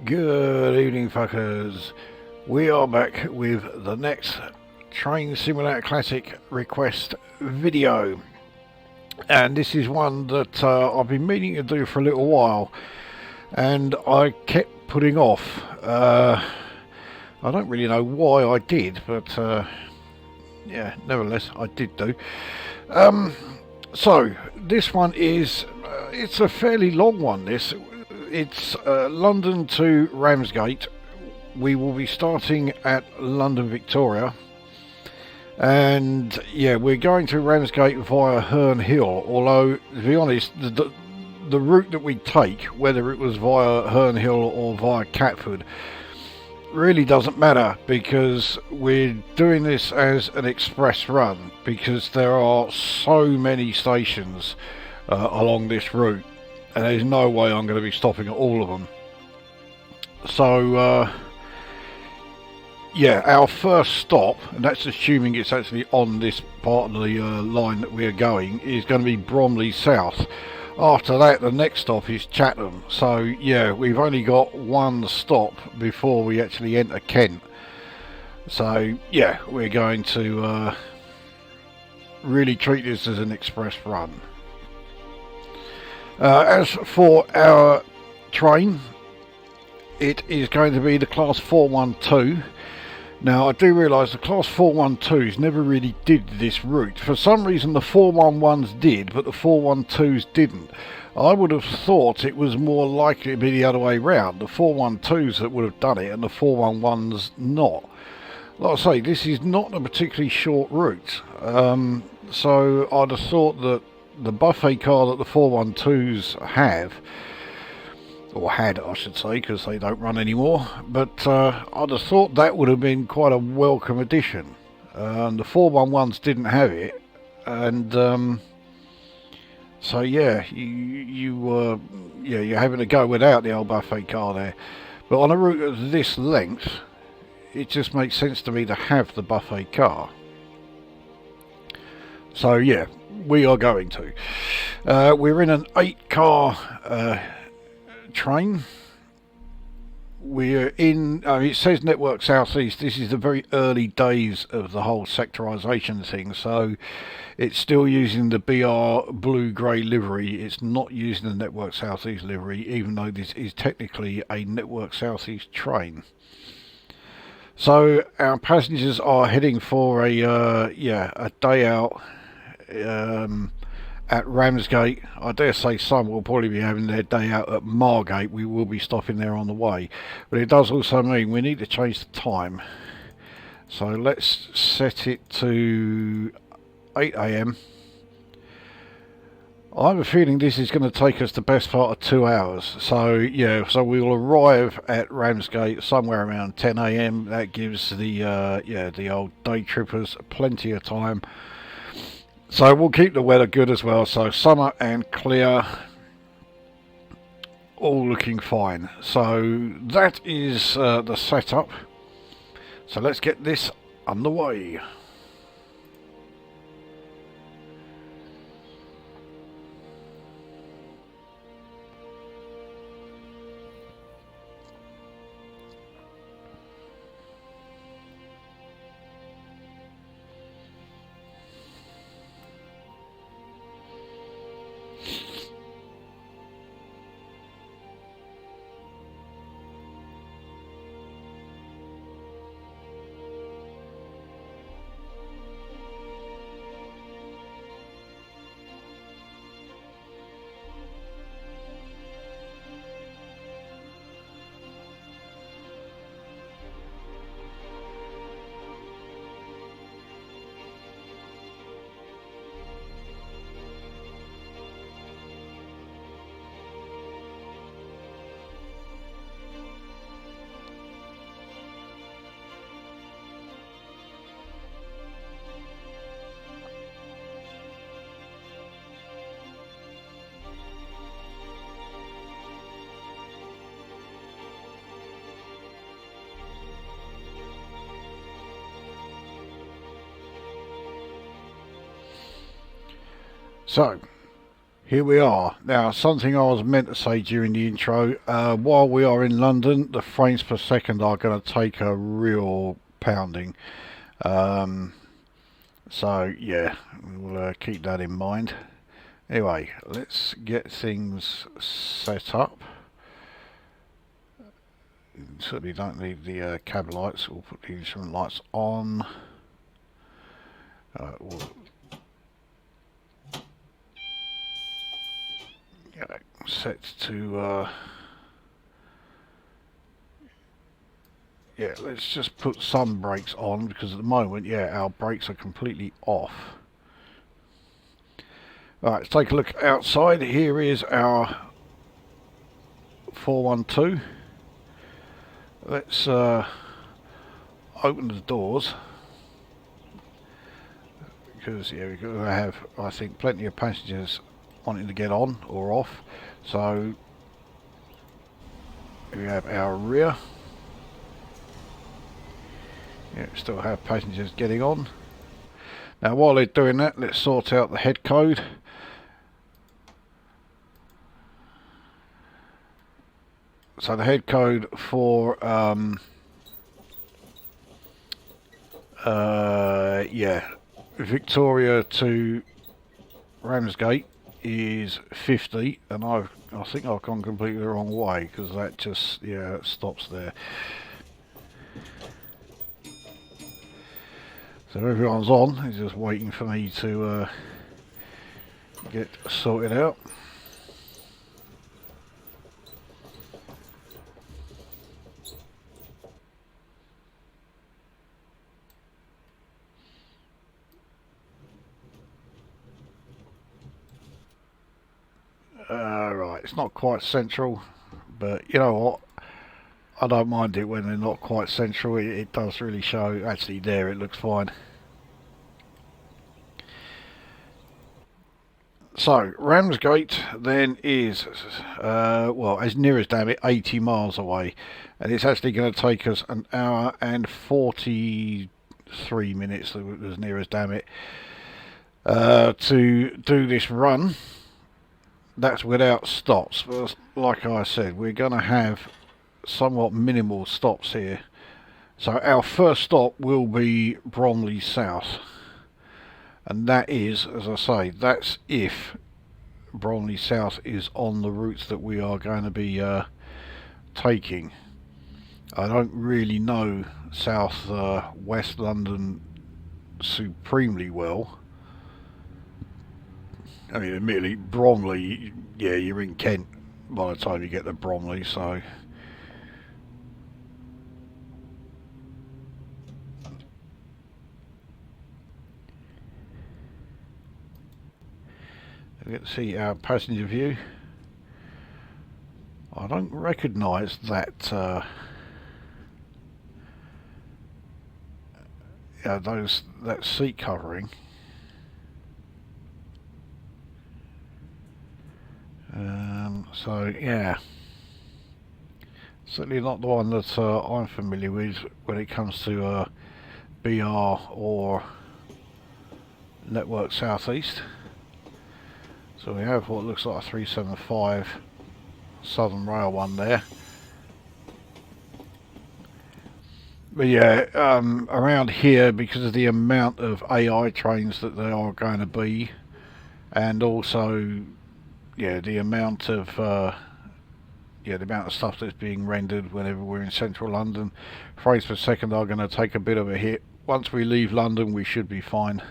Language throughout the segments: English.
Good evening, fuckers. We are back with the next Train Simulator Classic request video, and this is one that I've been meaning to do for a little while, and I kept putting off. I don't really know why I did, but yeah, nevertheless, I did do. So this one is it's a fairly long one. It's London to Ramsgate. We will be starting at London Victoria, and yeah, we're going to Ramsgate via Herne Hill. Although, to be honest, the route that we take, whether it was via Herne Hill or via Catford, really doesn't matter, because we're doing this as an express run, because there are so many stations along this route, and there's no way I'm going to be stopping at all of them. So yeah, our first stop, and that's assuming it's actually on this part of the line that we're going, is going to be Bromley South. After that, the next stop is Chatham. So yeah, we've only got one stop before we actually enter Kent. So yeah, we're going to really treat this as an express run. As for our train, it is going to be the Class 412. Now, I do realise the Class 412s never really did this route. For some reason the 411s did, but the 412s didn't. I would have thought it was more likely to be the other way round. The 412s that would have done it and the 411s not. Like I say, this is not a particularly short route. So I'd have thought that the buffet car that the 412s have, or had I should say, because they don't run anymore, but I'd have thought that would have been quite a welcome addition. The 411s didn't have it, and so yeah, you're having to go without the old buffet car there. But on a route of this length, it just makes sense to me to have the buffet car. So yeah, we are going to. We're in an 8-car train. We're in, it says Network South East. This is the very early days of the whole sectorisation thing, so it's still using the BR blue-grey livery. It's not using the Network South East livery, even though this is technically a Network South East train. So our passengers are heading for a day out at Ramsgate. I dare say some will probably be having their day out at Margate. We will be stopping there on the way, but it does also mean we need to change the time. So let's set it to 8 AM. I have a feeling this is going to take us the best part of 2 hours. So yeah, so we will arrive at Ramsgate somewhere around 10 AM. That gives the old day trippers plenty of time. So we'll keep the weather good as well. So summer and clear, all looking fine. So that is the setup. So let's get this underway. So Here we are. Now, something I was meant to say during the intro, while we are in London, the frames per second are going to take a real pounding. So, yeah, we'll keep that in mind. Anyway, let's get things set up. Certainly don't need the cab lights. We'll put the instrument lights on. We'll set to yeah, let's just put some brakes on, because at the moment, yeah, our brakes are completely off. Alright, let's take a look outside. Here is our 412. Let's open the doors, because yeah, we're going to have, I think, plenty of passengers wanting to get on or off. So we have our rear. Yeah, we still have passengers getting on. Now while they're doing that, let's sort out the head code. So the head code for yeah, Victoria to Ramsgate is 50, and I think I've gone completely the wrong way, because that just, yeah, stops there. So everyone's on, he's just waiting for me to get sorted out. Right, it's not quite central, but you know what? I don't mind it when they're not quite central. It does really show. Actually, there it looks fine. So Ramsgate then is well, as near as damn it, 80 miles away, and it's actually going to take us an hour and 43 minutes, as near as damn it, to do this run. That's without stops, but like I said, we're going to have somewhat minimal stops here. So our first stop will be Bromley South, and that is, as I say, that's if Bromley South is on the routes that we are going to be taking. I don't really know South West London supremely well. I mean, admittedly, Bromley, yeah, you're in Kent by the time you get to Bromley, so... We get to see our passenger view. I don't recognise that yeah, that seat covering. So yeah, certainly not the one that I'm familiar with when it comes to BR or Network Southeast. So we have what looks like a 375 Southern Rail one there. But yeah, around here, because of the amount of AI trains that there are going to be, and also, yeah, the amount of stuff that's being rendered whenever we're in central London, frames per second are going to take a bit of a hit. Once we leave London, we should be fine.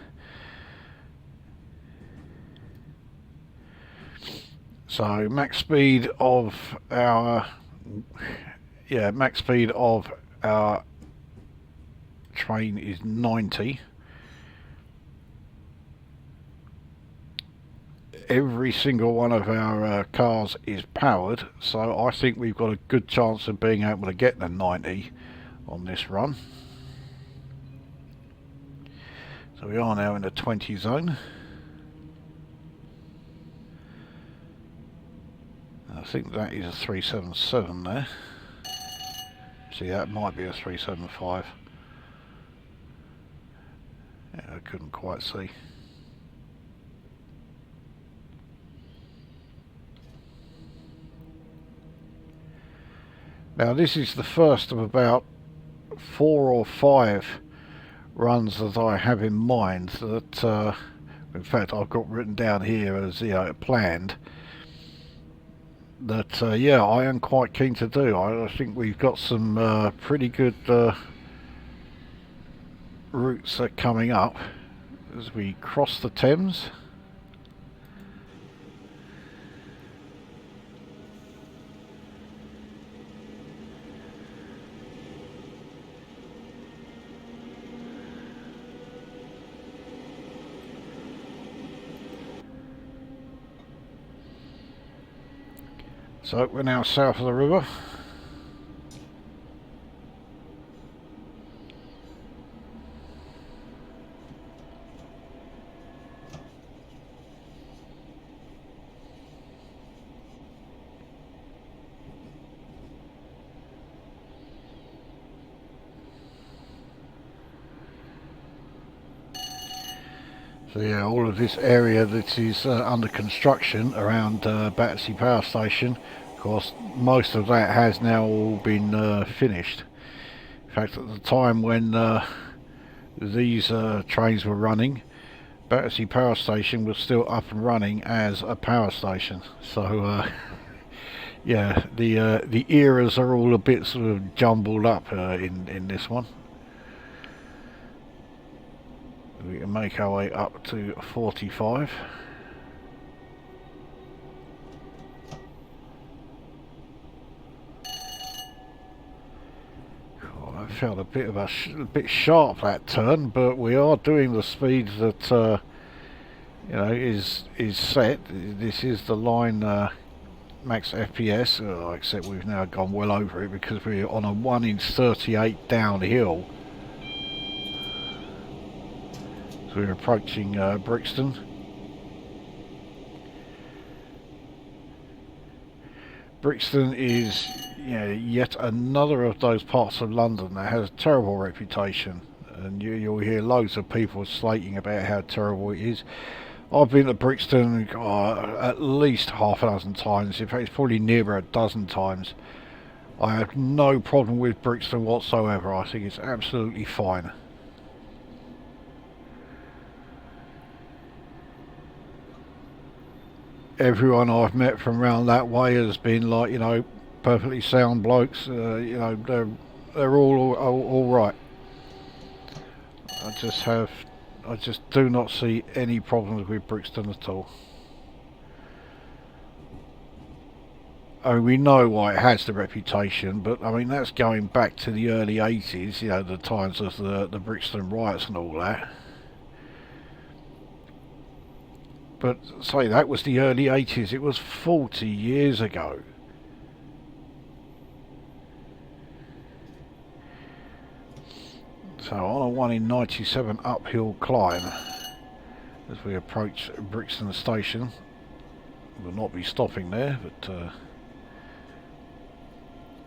So max speed of our train is 90. Every single one of our cars is powered, so I think we've got a good chance of being able to get the 90 on this run. So we are now in the 20 zone. I think that is a 377 there. See, that might be a 375. Yeah, I couldn't quite see. Now this is the first of about 4 or 5 runs that I have in mind that in fact I've got written down here as planned that yeah, I am quite keen to do. I think we've got some pretty good routes coming up as we cross the Thames. So we're now south of the river. So yeah, all of this area that is under construction around Battersea Power Station, of course, most of that has now all been finished. In fact, at the time when these trains were running, Battersea Power Station was still up and running as a power station. So yeah, the eras are all a bit sort of jumbled up in this one. We can make our way up to 45. Oh, I felt a bit sharp that turn, but we are doing the speed that is set. This is the line max FPS, except we've now gone well over it because we're on a 1 in 38 downhill. So we're approaching Brixton. Brixton is yet another of those parts of London that has a terrible reputation, and you'll hear loads of people slating about how terrible it is. I've been to Brixton at least half a dozen times. In fact, it's probably nearer a dozen times. I have no problem with Brixton whatsoever. I think it's absolutely fine. Everyone I've met from around that way has been like, perfectly sound blokes. They're all right. I just do not see any problems with Brixton at all. I mean, we know why it has the reputation, but I mean that's going back to the early 80s, the times of the Brixton riots and all that. But say that was the early 80s, it was 40 years ago. So on a 1 in 97 uphill climb, as we approach Brixton Station, we'll not be stopping there, but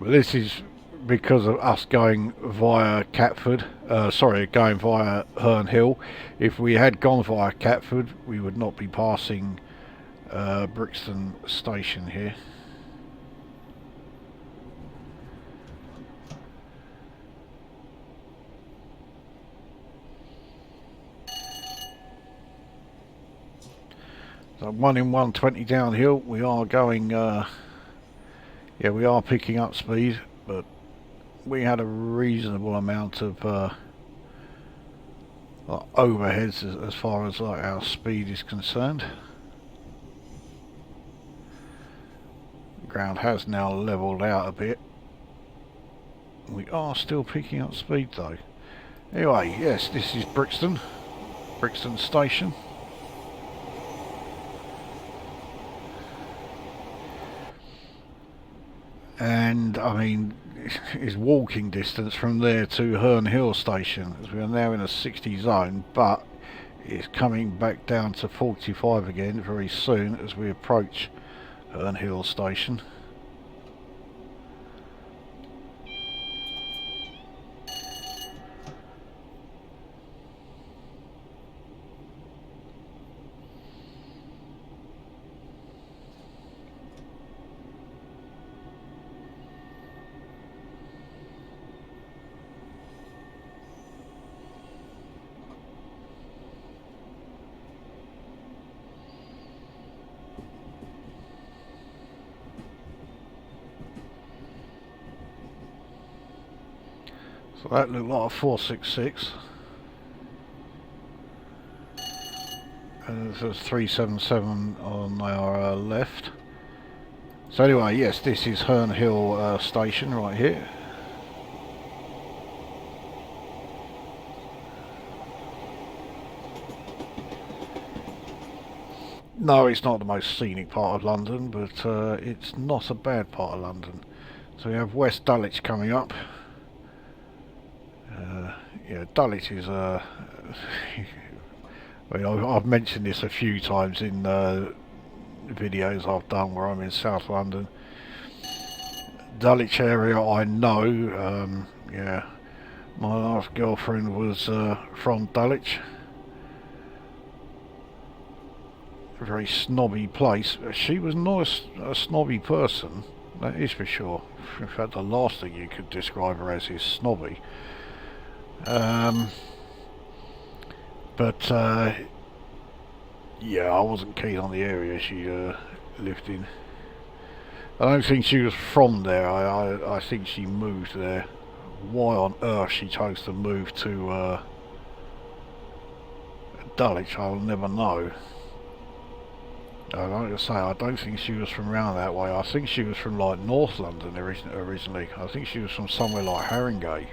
this is because of us going via Catford, going via Herne Hill. If we had gone via Catford, we would not be passing Brixton Station here. So 1 in 120 downhill, we are going, we are picking up speed, but we had a reasonable amount of overheads as far as our speed is concerned. The ground has now levelled out a bit. We are still picking up speed though. Anyway, yes, this is Brixton Station. And I mean, it's walking distance from there to Herne Hill Station, as we are now in a 60 zone, but it's coming back down to 45 again very soon as we approach Herne Hill Station. So that looked like a 466. And there's 377 on our left. So anyway, yes, this is Herne Hill station right here. No, it's not the most scenic part of London, but it's not a bad part of London. So we have West Dulwich coming up. Yeah, Dulwich is I mean, I've mentioned this a few times in videos I've done where I'm in South London. Dulwich area I know, yeah, my last girlfriend was from Dulwich. A very snobby place. She was not a snobby person, that is for sure. In fact, the last thing you could describe her as is snobby. But yeah, I wasn't keen on the area she lived in. I don't think she was from there. I think she moved there. Why on earth she chose to move to Dulwich, I'll never know. Like I say, I don't think she was from around that way. I think she was from like North London originally. I think she was from somewhere like Harringay.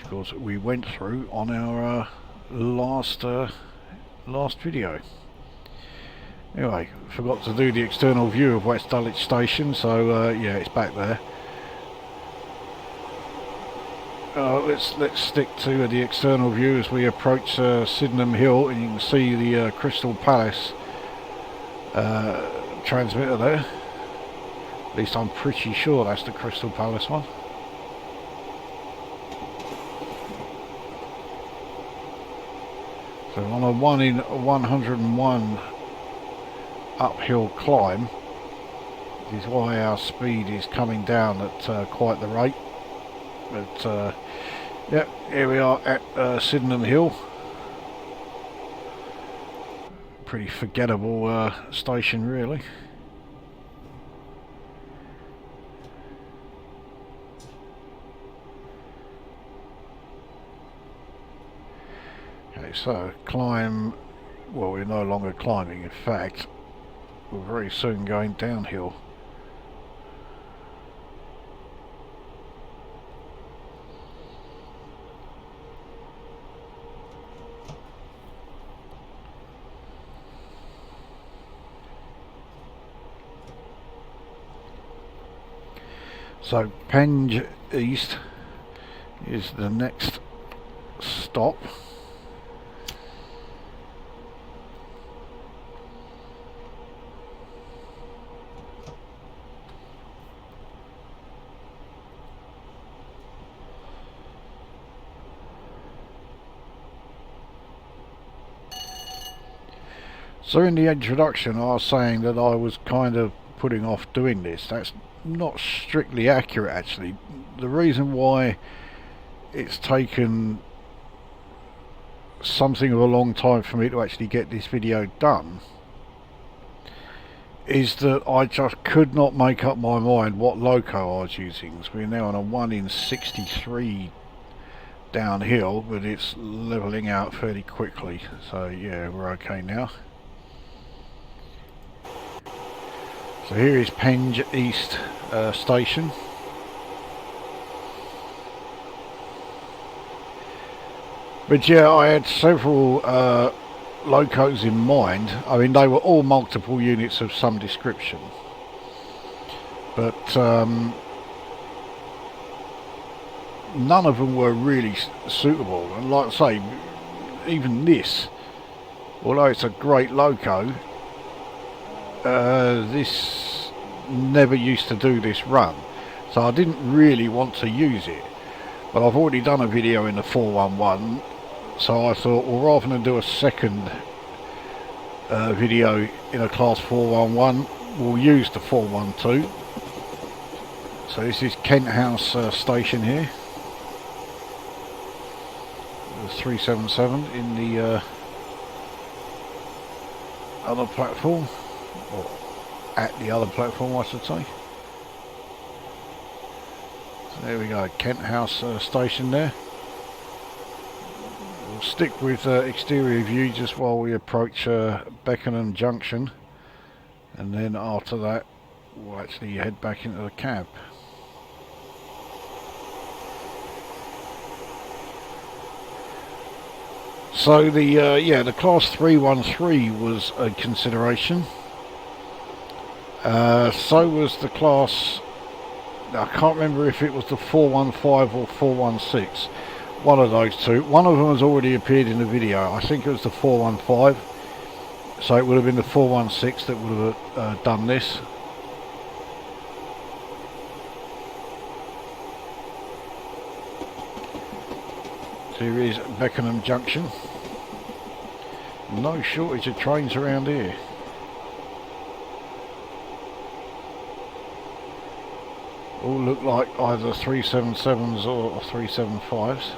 Because we went through on our last video. Anyway, forgot to do the external view of West Dulwich Station, so yeah, it's back there. Let's stick to the external view as we approach Sydenham Hill, and you can see the Crystal Palace transmitter there. At least I'm pretty sure that's the Crystal Palace one. So on a 1 in 101 uphill climb, this is why our speed is coming down at quite the rate. But yeah, here we are at Sydenham Hill. Pretty forgettable station, really. Okay, so climb. Well, we're no longer climbing. In fact, we're very soon going downhill. So Penge East is the next stop. So in the introduction I was saying that I was kind of putting off doing this. That's not strictly accurate actually. The reason why it's taken something of a long time for me to actually get this video done is that I just could not make up my mind what loco I was using. So we're now on a 1 in 63 downhill, but it's levelling out fairly quickly, so yeah, we're okay now. So here is Penge East station. But yeah, I had several locos in mind. I mean, they were all multiple units of some description. But none of them were really suitable. And like I say, even this, although it's a great loco, this never used to do this run, so I didn't really want to use it. But I've already done a video in the 411, so I thought, well, rather than do a second video in a class 411, we'll use the 412. So this is Kent House station here. The 377 in the other platform, or at the other platform I should say. So There we go, Kent House station there. We'll stick with exterior view just while we approach Beckenham Junction, and then after that we'll actually head back into the cab. So the class 313 was a consideration. So was the class, I can't remember if it was the 415 or 416. One of those two. One of them has already appeared in the video. I think it was the 415. So it would have been the 416 that would have done this. So here is Beckenham Junction. No shortage of trains around here. All look like either 377s or 375s.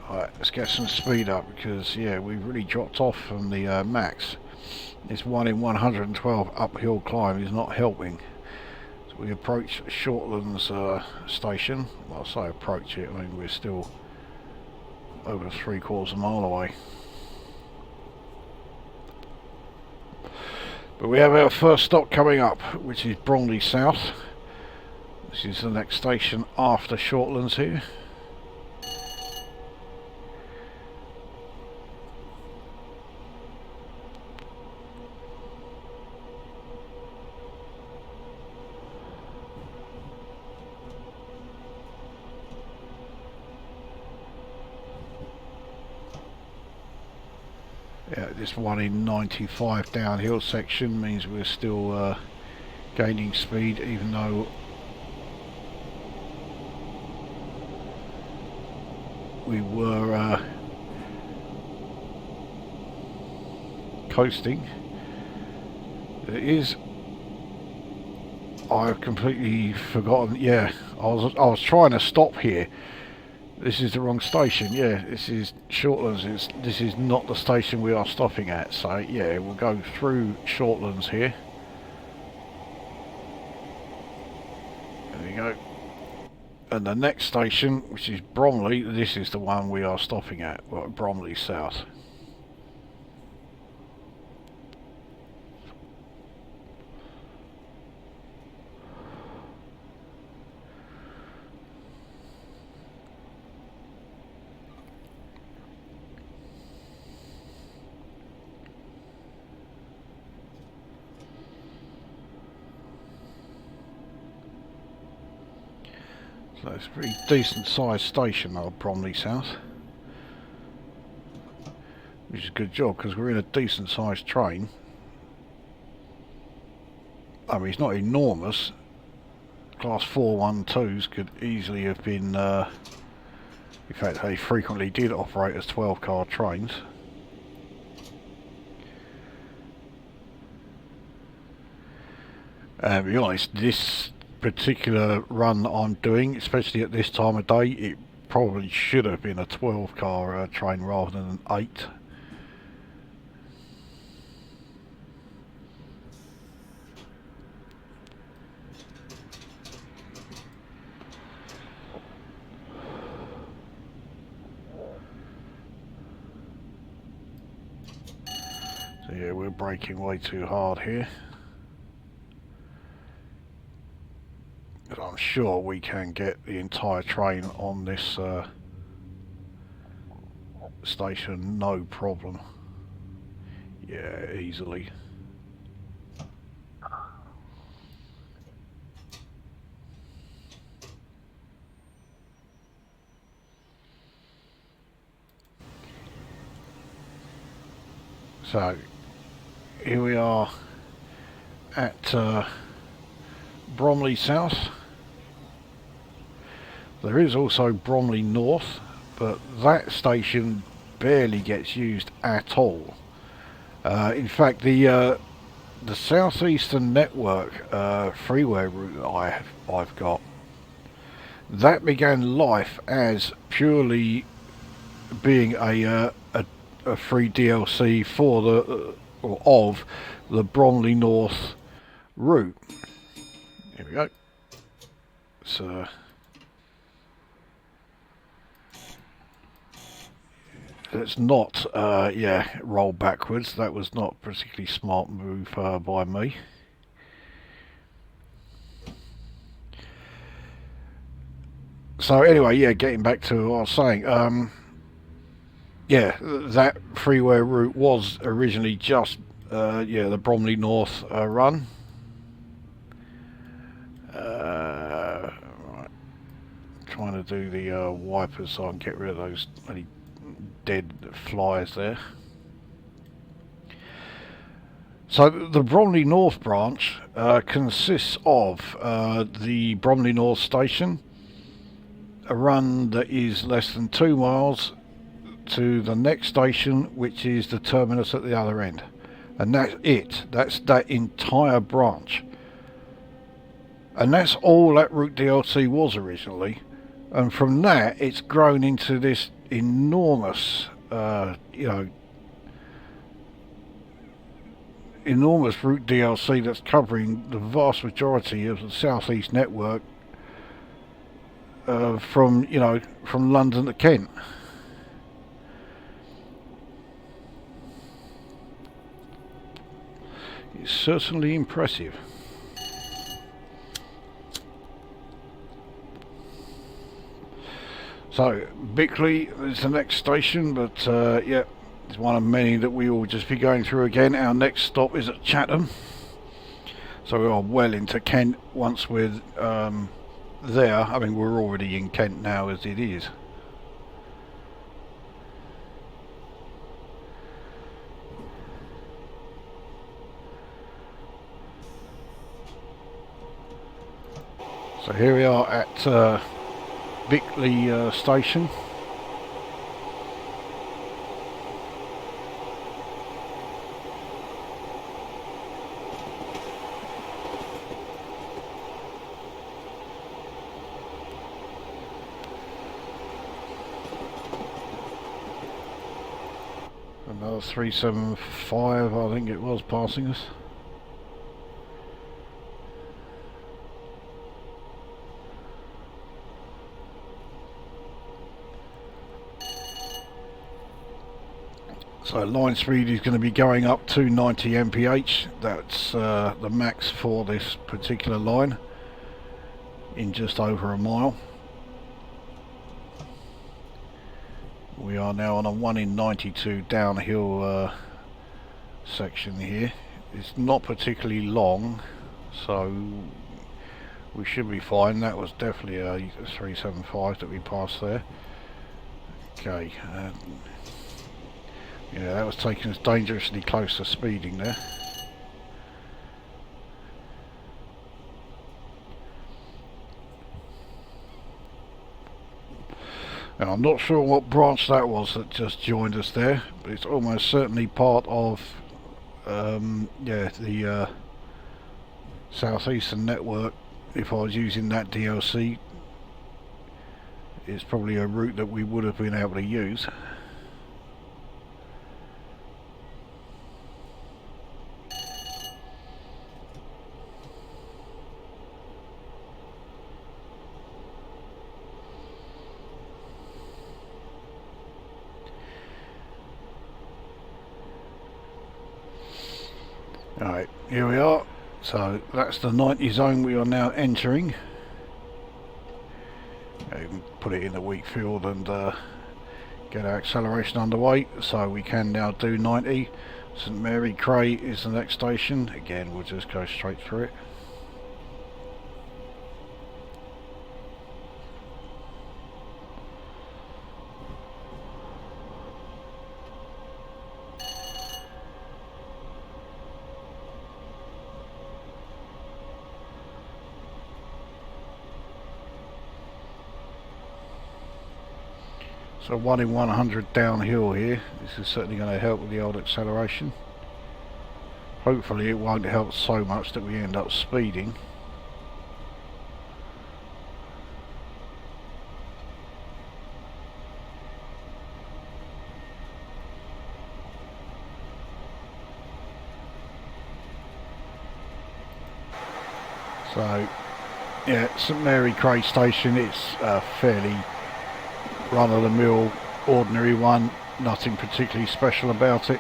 Alright, let's get some speed up because yeah, we've really dropped off from the max. This 1 in 112 uphill climb is not helping. So we approach Shortlands station. Well, I say approach it, I mean we're still over 3/4 mile away. But we have our first stop coming up, which is Bromley South. This is the next station after Shortlands here. Yeah, this 1 in 95 downhill section means we're still gaining speed, even though we were coasting. It is, I've completely forgotten. Yeah, I was trying to stop here. This is the wrong station. Yeah, this is Shortlands. This is not the station we are stopping at. So yeah, we'll go through Shortlands here. There we go. And the next station, which is Bromley, this is the one we are stopping at. Well, Bromley South. So it's a pretty decent sized station, old Bromley South. Which is a good job because we're in a decent sized train. I mean, it's not enormous. Class 412s could easily have been, in fact they frequently did operate as 12-car trains. To be honest, this particular run that I'm doing, especially at this time of day, it probably should have been a 12-car train rather than an 8. So yeah, we're braking way too hard here. But I'm sure we can get the entire train on this station, no problem. Yeah, easily. So here we are at Bromley South. There is also Bromley North, but that station barely gets used at all. In fact, the the southeastern network freeway route that I've got, that began life as purely being a free DLC for the or of the Bromley North route. Here we go. So let's not roll backwards. That was not a particularly smart move by me. So anyway, yeah, getting back to what I was saying, yeah, that freeway route was originally just the Bromley North run. Right. Trying to do the wipers so I can get rid of those any dead flies there. So the Bromley North branch consists of the Bromley North station, a run that is less than 2 miles to the next station, which is the terminus at the other end, and that's it. That's that entire branch, and that's all that route DLC was originally. And from that, it's grown into this enormous, enormous route DLC that's covering the vast majority of the southeast network, from London to Kent. It's certainly impressive. So Bickley is the next station, but yeah, it's one of many that we will just be going through again. Our next stop is at Chatham, so we are well into Kent once we're there. I mean, we're already in Kent now as it is. So here we are at Bickley station. Another 375, I think it was, passing us. So line speed is going to be going up to 90 mph. That's the max for this particular line in just over a mile. We are now on a 1 in 92 downhill section here. It's not particularly long, so we should be fine. That was definitely a 375 that we passed there. Okay. Yeah, that was taking us dangerously close to speeding there. And I'm not sure what branch that was that just joined us there, but it's almost certainly part of the southeastern network. If I was using that DLC, it's probably a route that we would have been able to use. Alright, here we are. So that's the 90 zone we are now entering. You can put it in the weak field and get our acceleration underway, so we can now do 90. St Mary Cray is the next station. Again, we'll just go straight through it. So 1 in 100 downhill here. This is certainly going to help with the old acceleration. Hopefully it won't help so much that we end up speeding. So yeah, St Mary Cray station, it's a fairly run-of-the-mill ordinary one, nothing particularly special about it.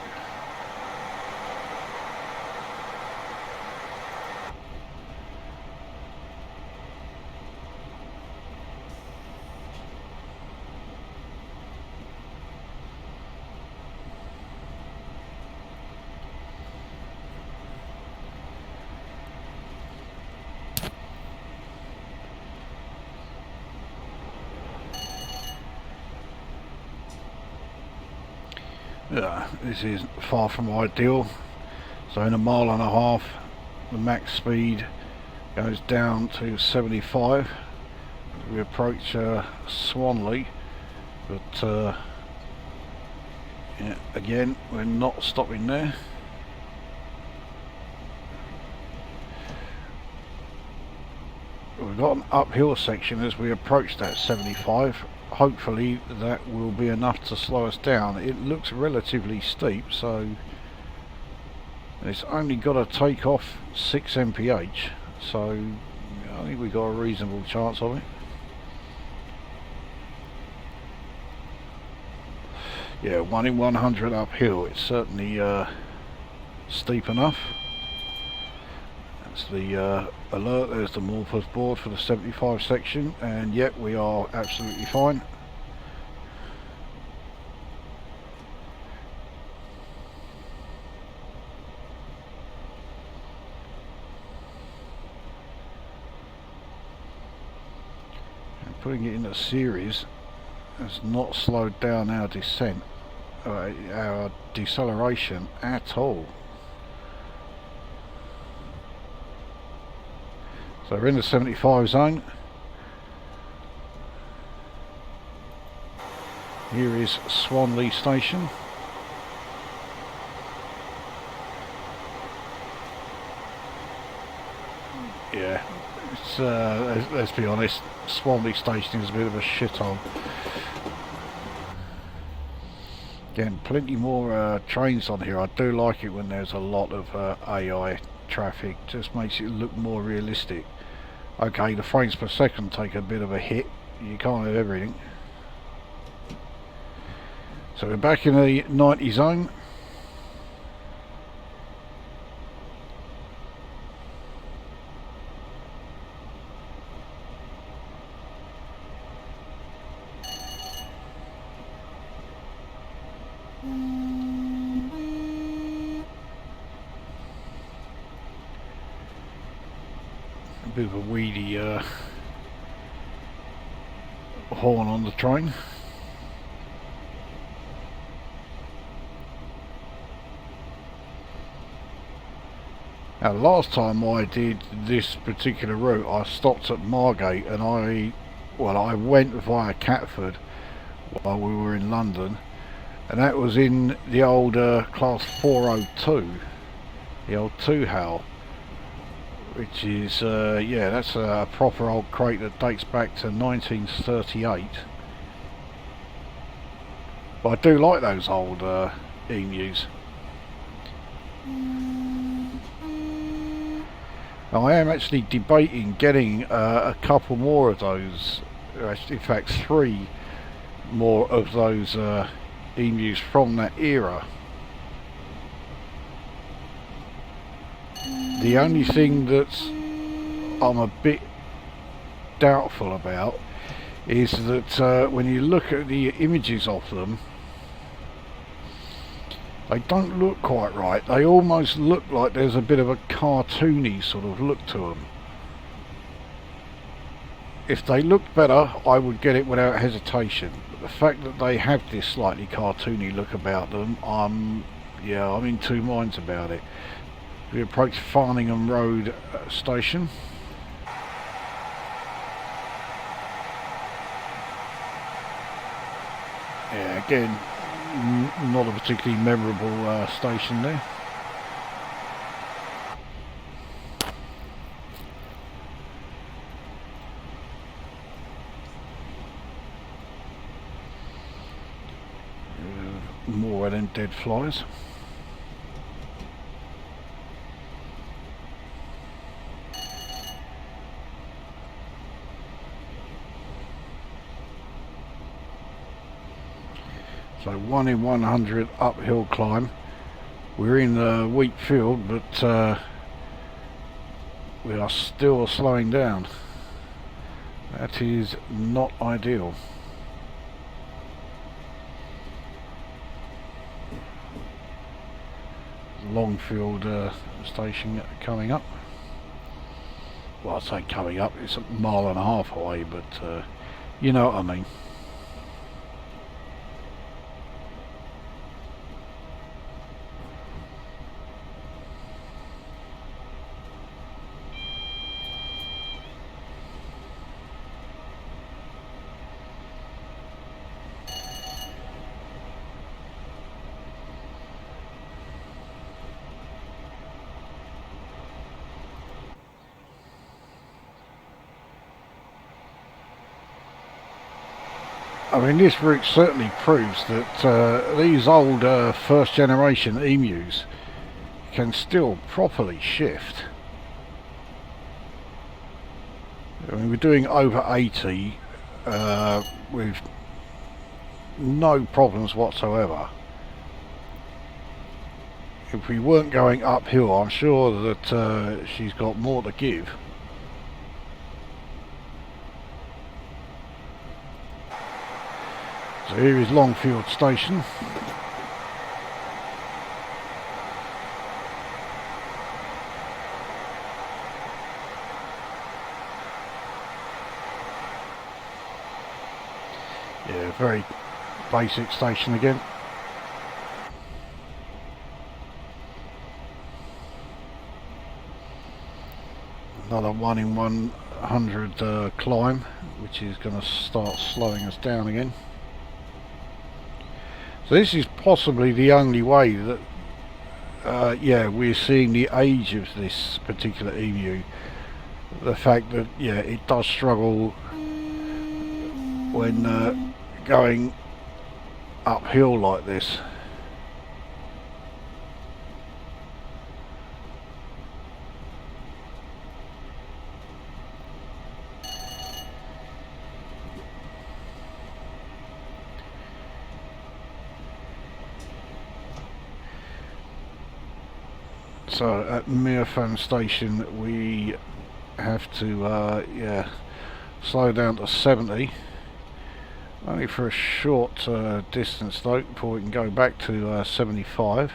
This is far from ideal. So in a mile and a half the max speed goes down to 75 as we approach Swanley, but yeah, again we're not stopping there. We've got an uphill section as we approach that 75. Hopefully that will be enough to slow us down. It looks relatively steep, so it's only got to take off 6 mph, so I think we've got a reasonable chance of it. Yeah, 1 in 100 uphill. It's certainly steep enough. That's the alert. There's the Morpeth board for the 75 section, and yet we are absolutely fine. And putting it in a series has not slowed down our descent, our deceleration at all. So we're in the 75 zone. Here is Swanley station. Yeah, it's, let's be honest, Swanley station is a bit of a shithole. Again, plenty more trains on here. I do like it when there's a lot of AI traffic, just makes it look more realistic. Okay, the frames per second take a bit of a hit, you can't have everything. So we're back in the 90 zone. Bit of a weedy horn on the train. Now, last time I did this particular route I stopped at Margate, and I went via Catford while we were in London, and that was in the old class 402, the old 2-howl, which is, yeah, that's a proper old crate that dates back to 1938. But I do like those old emus. Now, I am actually debating getting a couple more of those, in fact 3 more of those emus from that era. The only thing that I'm a bit doubtful about is that when you look at the images of them, they don't look quite right. They almost look like there's a bit of a cartoony sort of look to them. If they looked better, I would get it without hesitation. But the fact that they have this slightly cartoony look about them, yeah, I'm in two minds about it. We approach Farningham Road station. Yeah, again, not a particularly memorable station there. by them dead flies. So 1 in 100 uphill climb. We're in the wheat field, but we are still slowing down. That is not ideal. Longfield station coming up. Well, I say coming up, it's a mile and a half away, but you know what I mean. I mean, this route certainly proves that these old first generation emus can still properly shift. I mean, we're doing over 80 with no problems whatsoever. If we weren't going uphill, I'm sure that she's got more to give. So here is Longfield Station. Yeah, very basic station again. Another 1 in 100 climb, which is going to start slowing us down again. So this is possibly the only way that, yeah, we're seeing the age of this particular emu. The fact that, yeah, it does struggle when going uphill like this. So at Mearfan Station we have to yeah, slow down to 70, only for a short distance though, before we can go back to 75.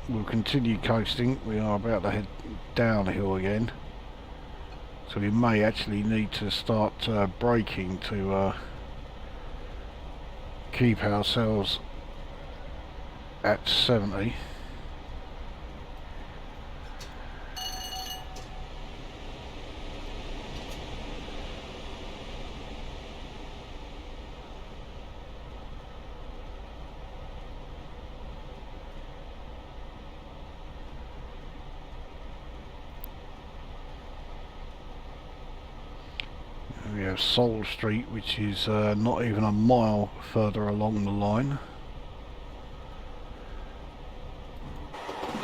We'll continue coasting. We are about to head downhill again, so we may actually need to start braking to keep ourselves at 70. We have Soul Street, which is not even a mile further along the line.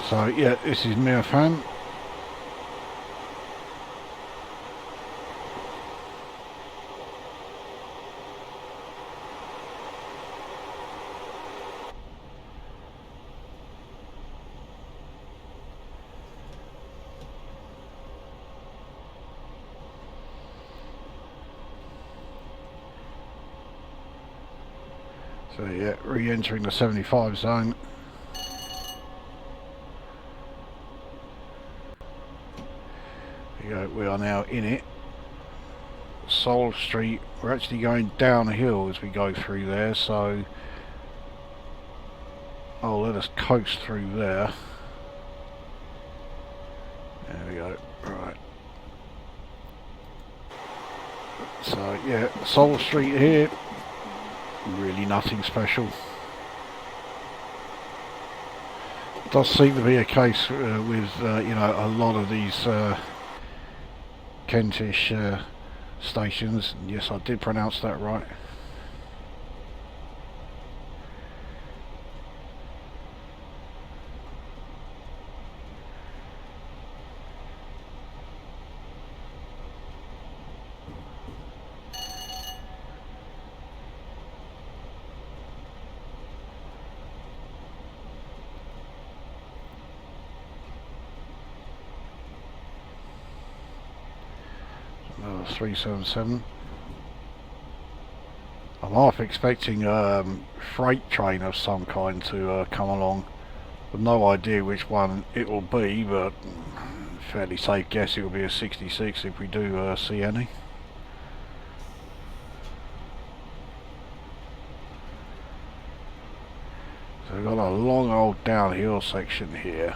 So yeah, this is Mearfan. So yeah, re-entering the 75 zone. There you go, we are now in it. Soul Street, we're actually going downhill as we go through there, so I'll let us coast through there. There we go, right. So yeah, Soul Street here. Really nothing special. Does seem to be a case with you know, a lot of these Kentish stations. Yes, I did pronounce that right. Another 377. I'm half expecting a freight train of some kind to come along. I've no idea which one it will be, but fairly safe guess it will be a 66 if we do see any. So we've got a long old downhill section here.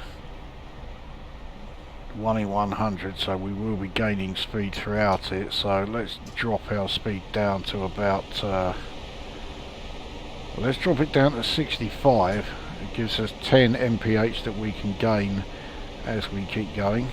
1 in 100, so we will be gaining speed throughout it. So let's drop our speed down to about let's drop it down to 65. It gives us 10 mph that we can gain as we keep going.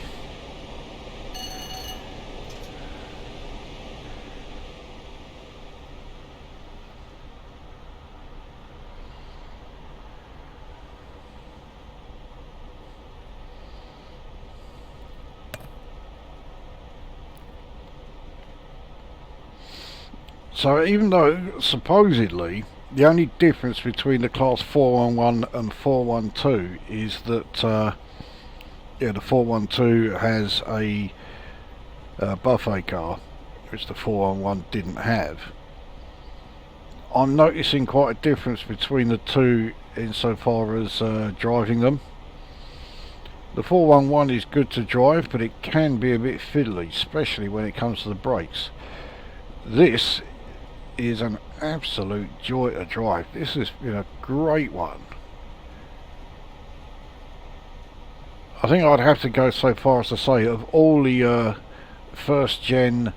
So even though supposedly the only difference between the class 411 and 412 is that yeah, the 412 has a buffet car, which the 411 didn't have. I'm noticing quite a difference between the two insofar as driving them. The 411 is good to drive, but it can be a bit fiddly, especially when it comes to the brakes. This is an absolute joy to drive. This has been a great one. I think I'd have to go so far as to say of all the first gen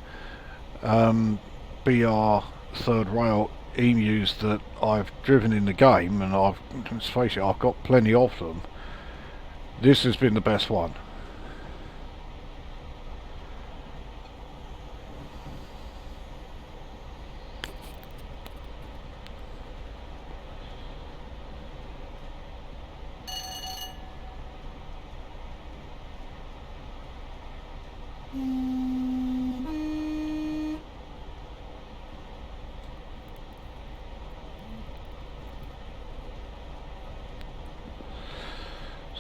BR third rail emus that I've driven in the game, and let's face it, I've got plenty of them, this has been the best one.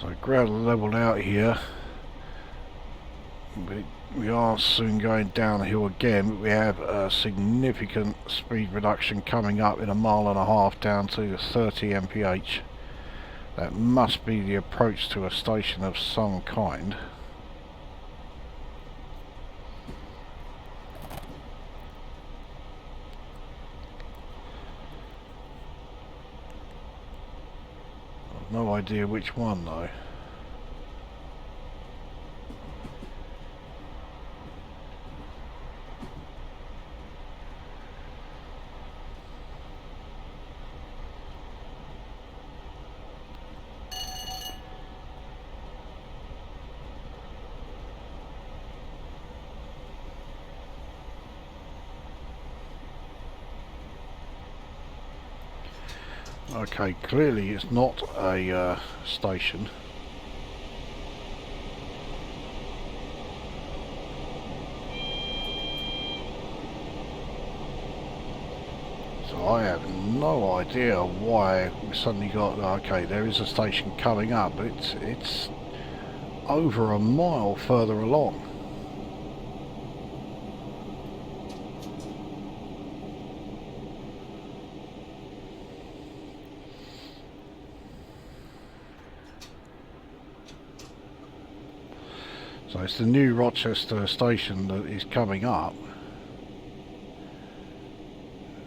So ground leveled out here. We are soon going downhill again, but we have a significant speed reduction coming up in 1.5 miles down to 30 mph. That must be the approach to a station of some kind. I've no idea which one though. Okay, clearly it's not a station. So I have no idea why we suddenly got, okay, there is a station coming up, but it's over 1 mile further along. So it's the new Rochester station that is coming up,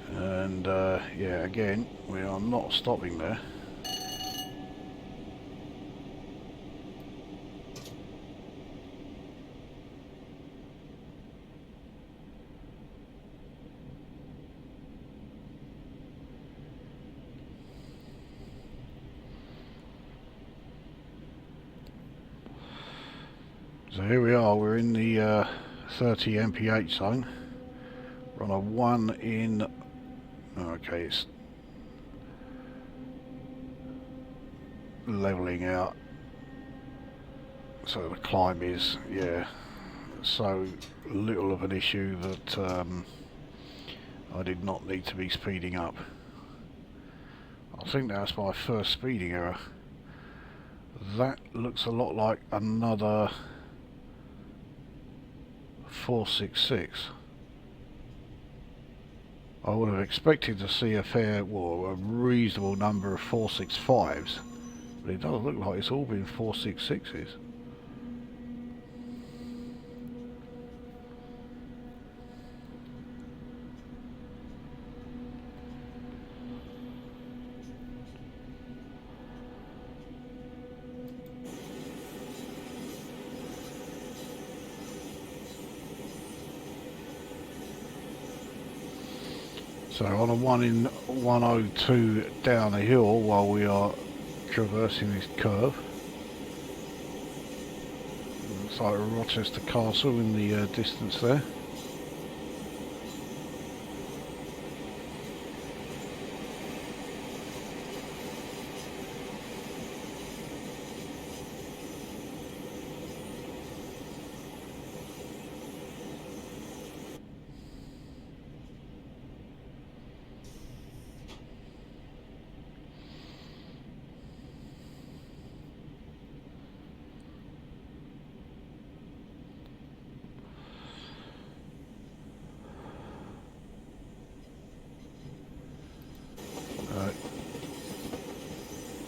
and yeah, again, we are not stopping there. So here we are, we're in the 30 mph zone. We're on a 1 in... Okay, it's levelling out. So the climb is, yeah, so little of an issue that I did not need to be speeding up. I think that's my first speeding error. That looks a lot like another 466. I would have expected to see a reasonable number of 465s, but it doesn't look like it's all been 466s. So on a 1 in 102 down a hill while we are traversing this curve. Looks like Rochester Castle in the distance there.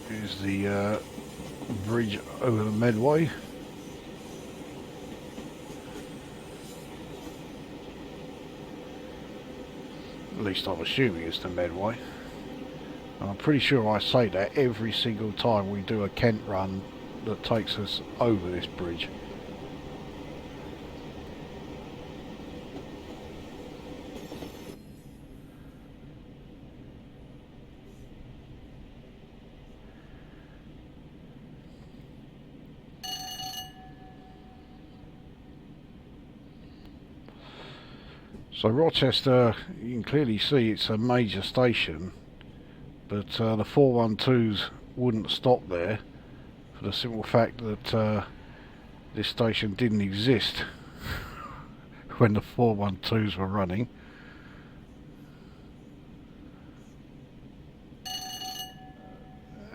Here's the bridge over the Medway. At least I'm assuming it's the Medway. And I'm pretty sure I say that every single time we do a Kent run that takes us over this bridge. So Rochester, you can clearly see it's a major station, but the 412s wouldn't stop there for the simple fact that this station didn't exist when the 412s were running.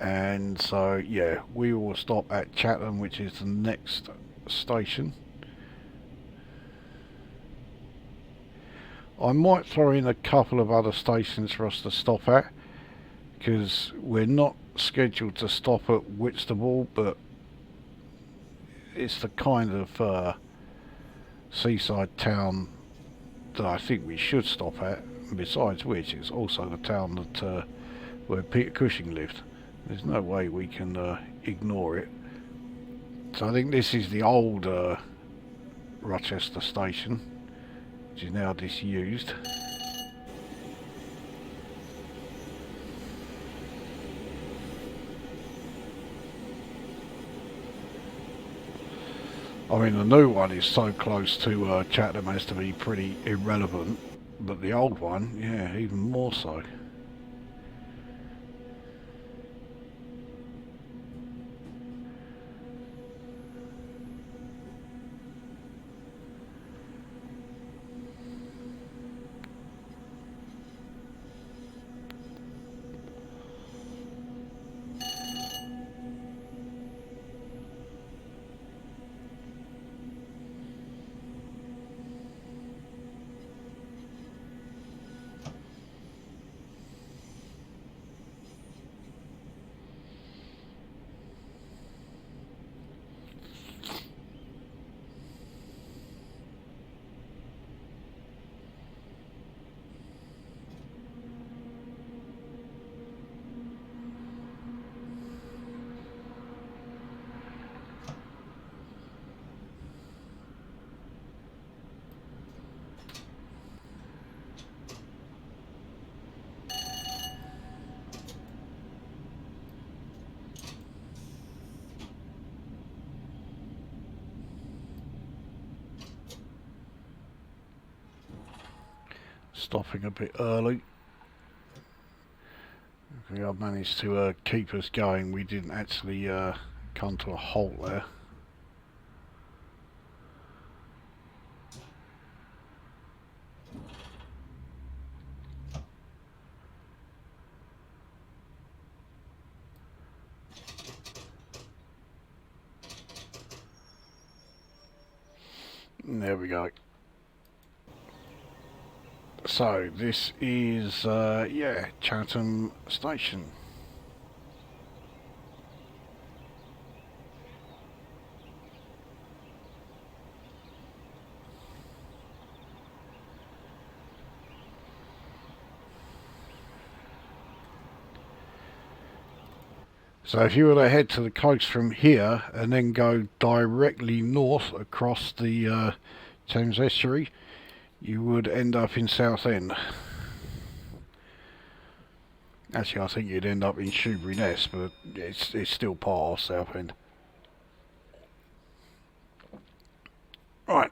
And so yeah, we will stop at Chatham, which is the next station. I might throw in a couple of other stations for us to stop at, because we're not scheduled to stop at Whitstable, but it's the kind of seaside town that I think we should stop at, and besides which it's also the town that where Peter Cushing lived. There's no way we can ignore it. So I think this is the old Rochester station, which is now disused. I mean, the new one is so close to Chatham as to be pretty irrelevant, but the old one, yeah, even more so. stopping a bit early. We have managed to keep us going. We didn't actually come to a halt there. There we go. So this is yeah, Chatham Station. So if you were to head to the coast from here and then go directly north across the Thames estuary, you would end up in Southend. Actually, I think you'd end up in Shoebury-Ness, but it's still part of Southend. Right.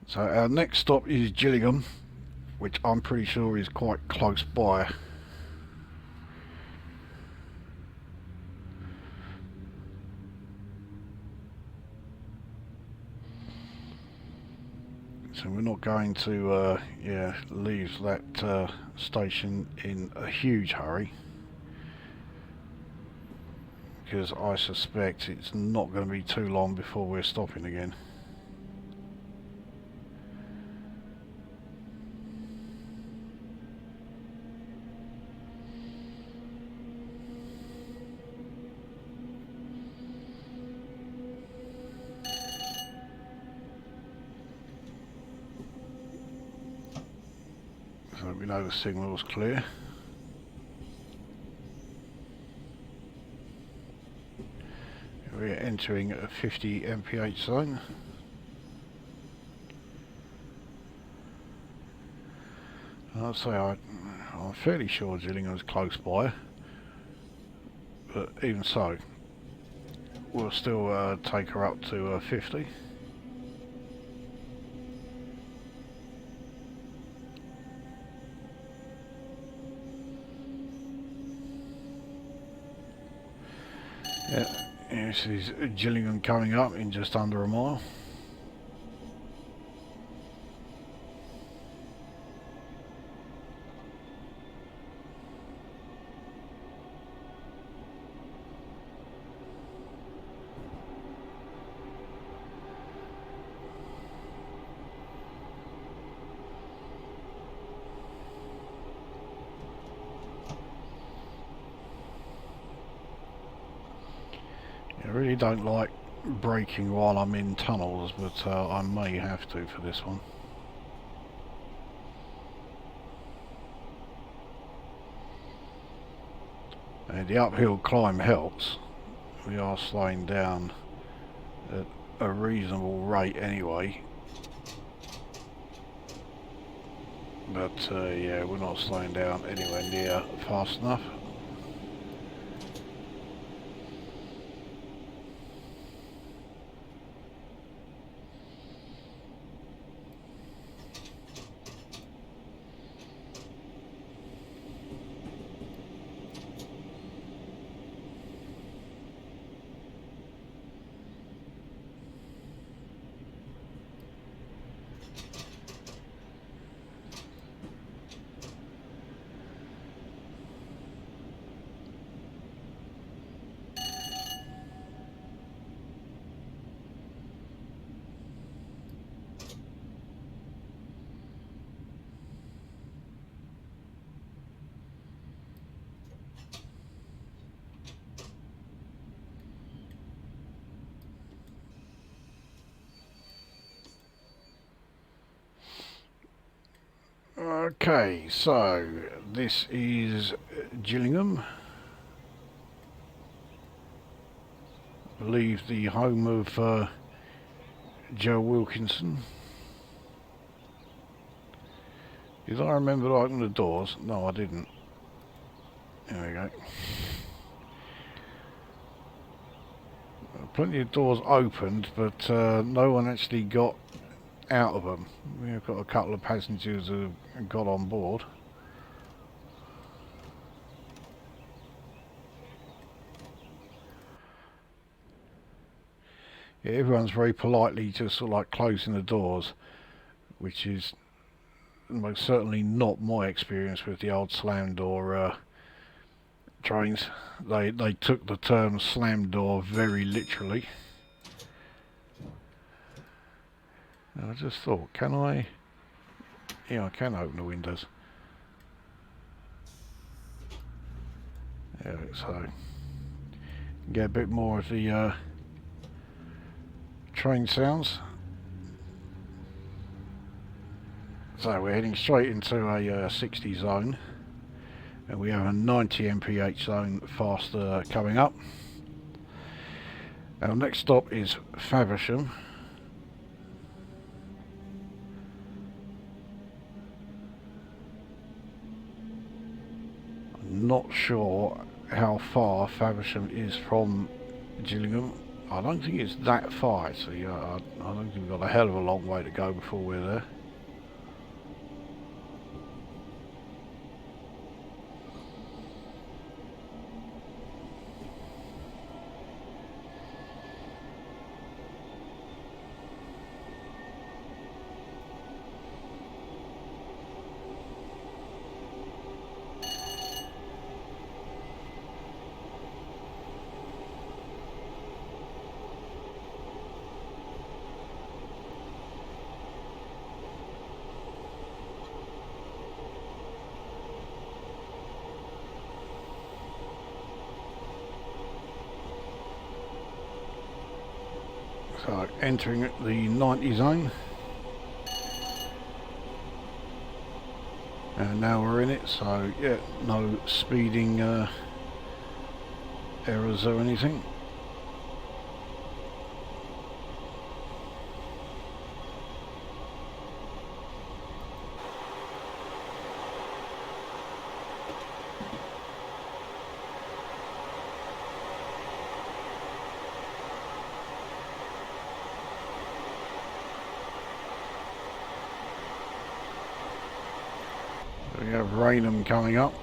So our next stop is Gillingham, which I'm pretty sure is quite close by. So we're not going to yeah, leave that station in a huge hurry, because I suspect it's not going to be too long before we're stopping again. So we know the signal's clear. We're entering a 50 mph zone. I'd say I'm fairly sure Gillingham's close by, but even so, we'll still take her up to 50. Yeah, this is Gillingham coming up in just under a mile. I really don't like braking while I'm in tunnels, but I may have to for this one. And the uphill climb helps. We are slowing down at a reasonable rate anyway. But yeah, we're not slowing down anywhere near fast enough. Okay, so this is Gillingham. I believe the home of Joe Wilkinson. Did I remember to open the doors? No, I didn't. There we go. plenty of doors opened, but no one actually got out of them. We've got a couple of passengers who got on board. Yeah, everyone's very politely just sort of like closing the doors, which is most certainly not my experience with the old slam door trains. They took the term slam door very literally. And I just thought, can I? Yeah, I can open the windows. Yeah, so get a bit more of the train sounds. So we're heading straight into a 60 zone, and we have a 90 mph zone faster coming up. Our next stop is Faversham. I'm not sure how far Faversham is from Gillingham. I don't think it's that far, so yeah, I don't think we've got a hell of a long way to go before we're there. So entering the 90 zone, and now we're in it, so yeah, no speeding errors or anything. We have Raynham coming up.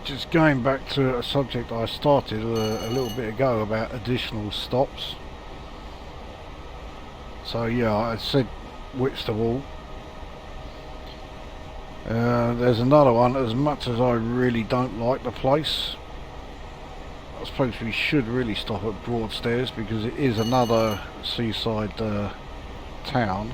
Just going back to a subject I started a little bit ago about additional stops. So yeah, I said Whitstable. There's another one. As much as I really don't like the place, I suppose we should really stop at Broadstairs because it is another seaside town.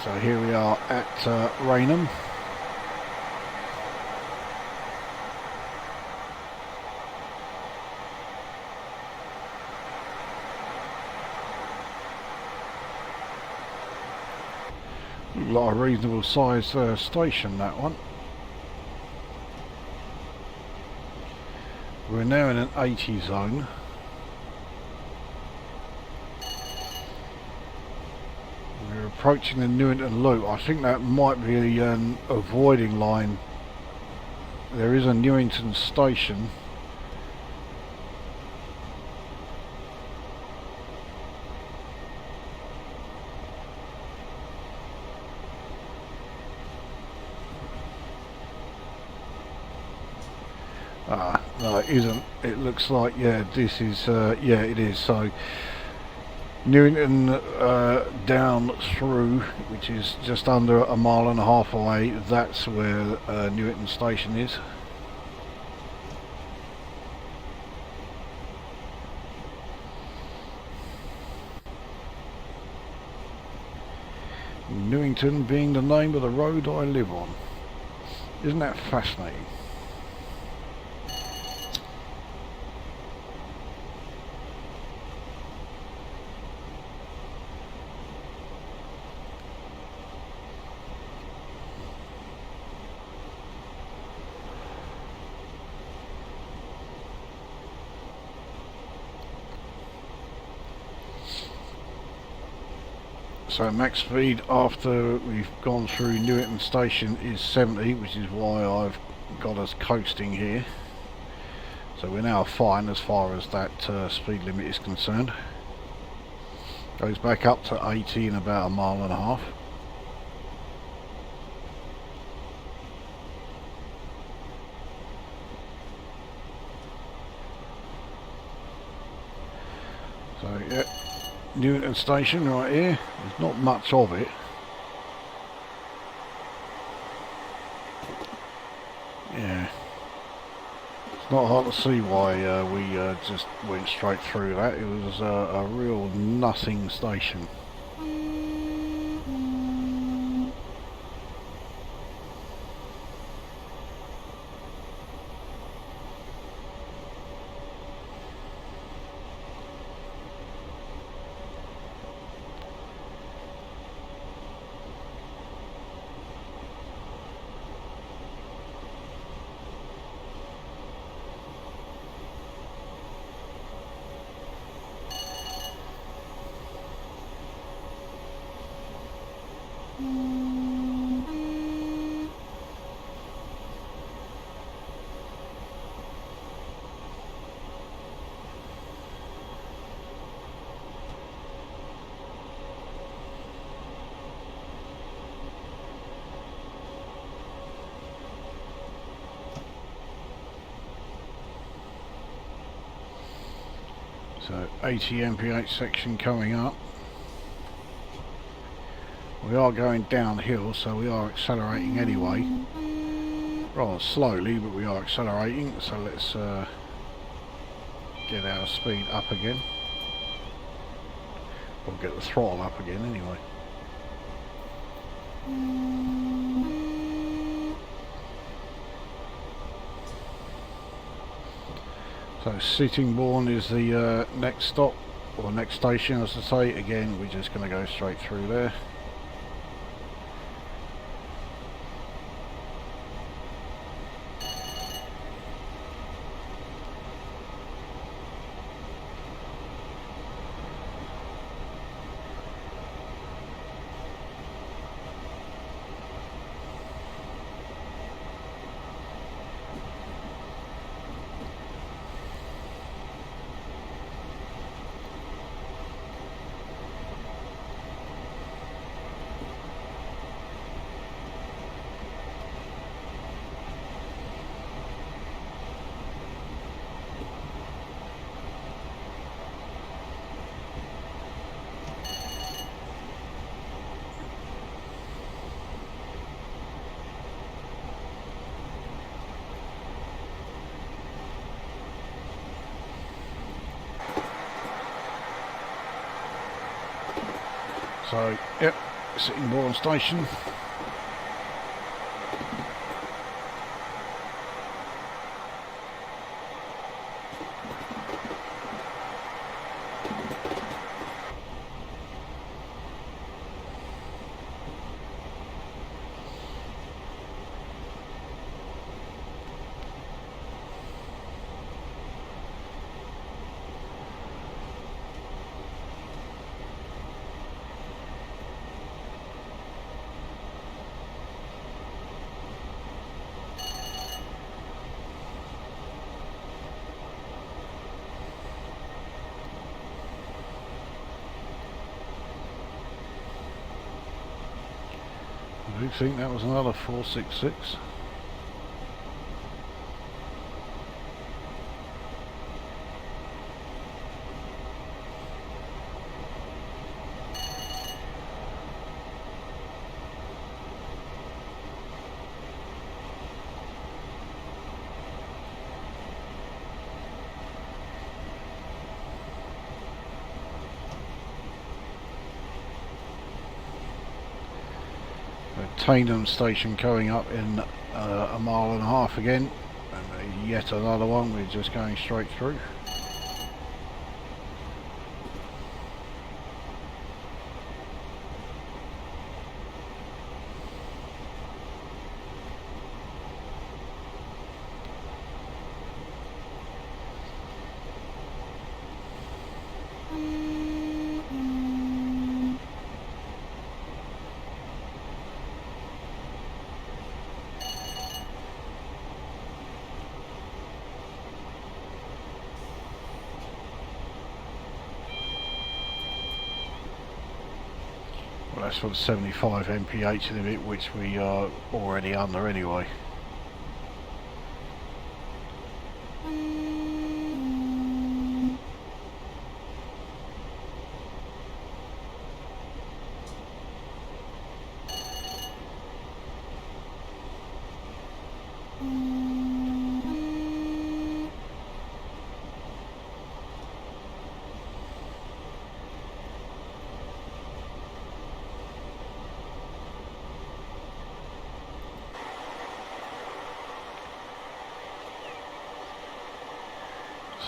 So here we are at Raynham. Like a reasonable sized station, that one. We're now in an 80 zone. We're approaching the Newington Loop. I think that might be an avoiding line. There is a Newington station. No, it isn't. It looks like, yeah, this is, yeah, it is. So, Newington down through, which is just under a mile and a half away, that's where Newington Station is. Newington being the name of the road I live on. Isn't that fascinating? So max speed after we've gone through Newington Station is 70, which is why I've got us coasting here. So we're now fine as far as that speed limit is concerned. Goes back up to 80 in about a mile and a half. So yeah, Newington Station right here. There's not much of it. Yeah, it's not hard to see why we just went straight through that. It was a real nothing station. So 80 mph section coming up. We are going downhill, so we are accelerating anyway. Rather slowly, but we are accelerating. So let's get our speed up again. Or get the throttle up again anyway. So Sittingbourne is the next stop, or next station as I say. Again, we're just going to go straight through there. So, yep, Sittingbourne Station. I do think that was another 466. Tainham station coming up in a mile and a half again, and yet another one. We're just going straight through. That's for the 75 mph limit, which we are already under anyway.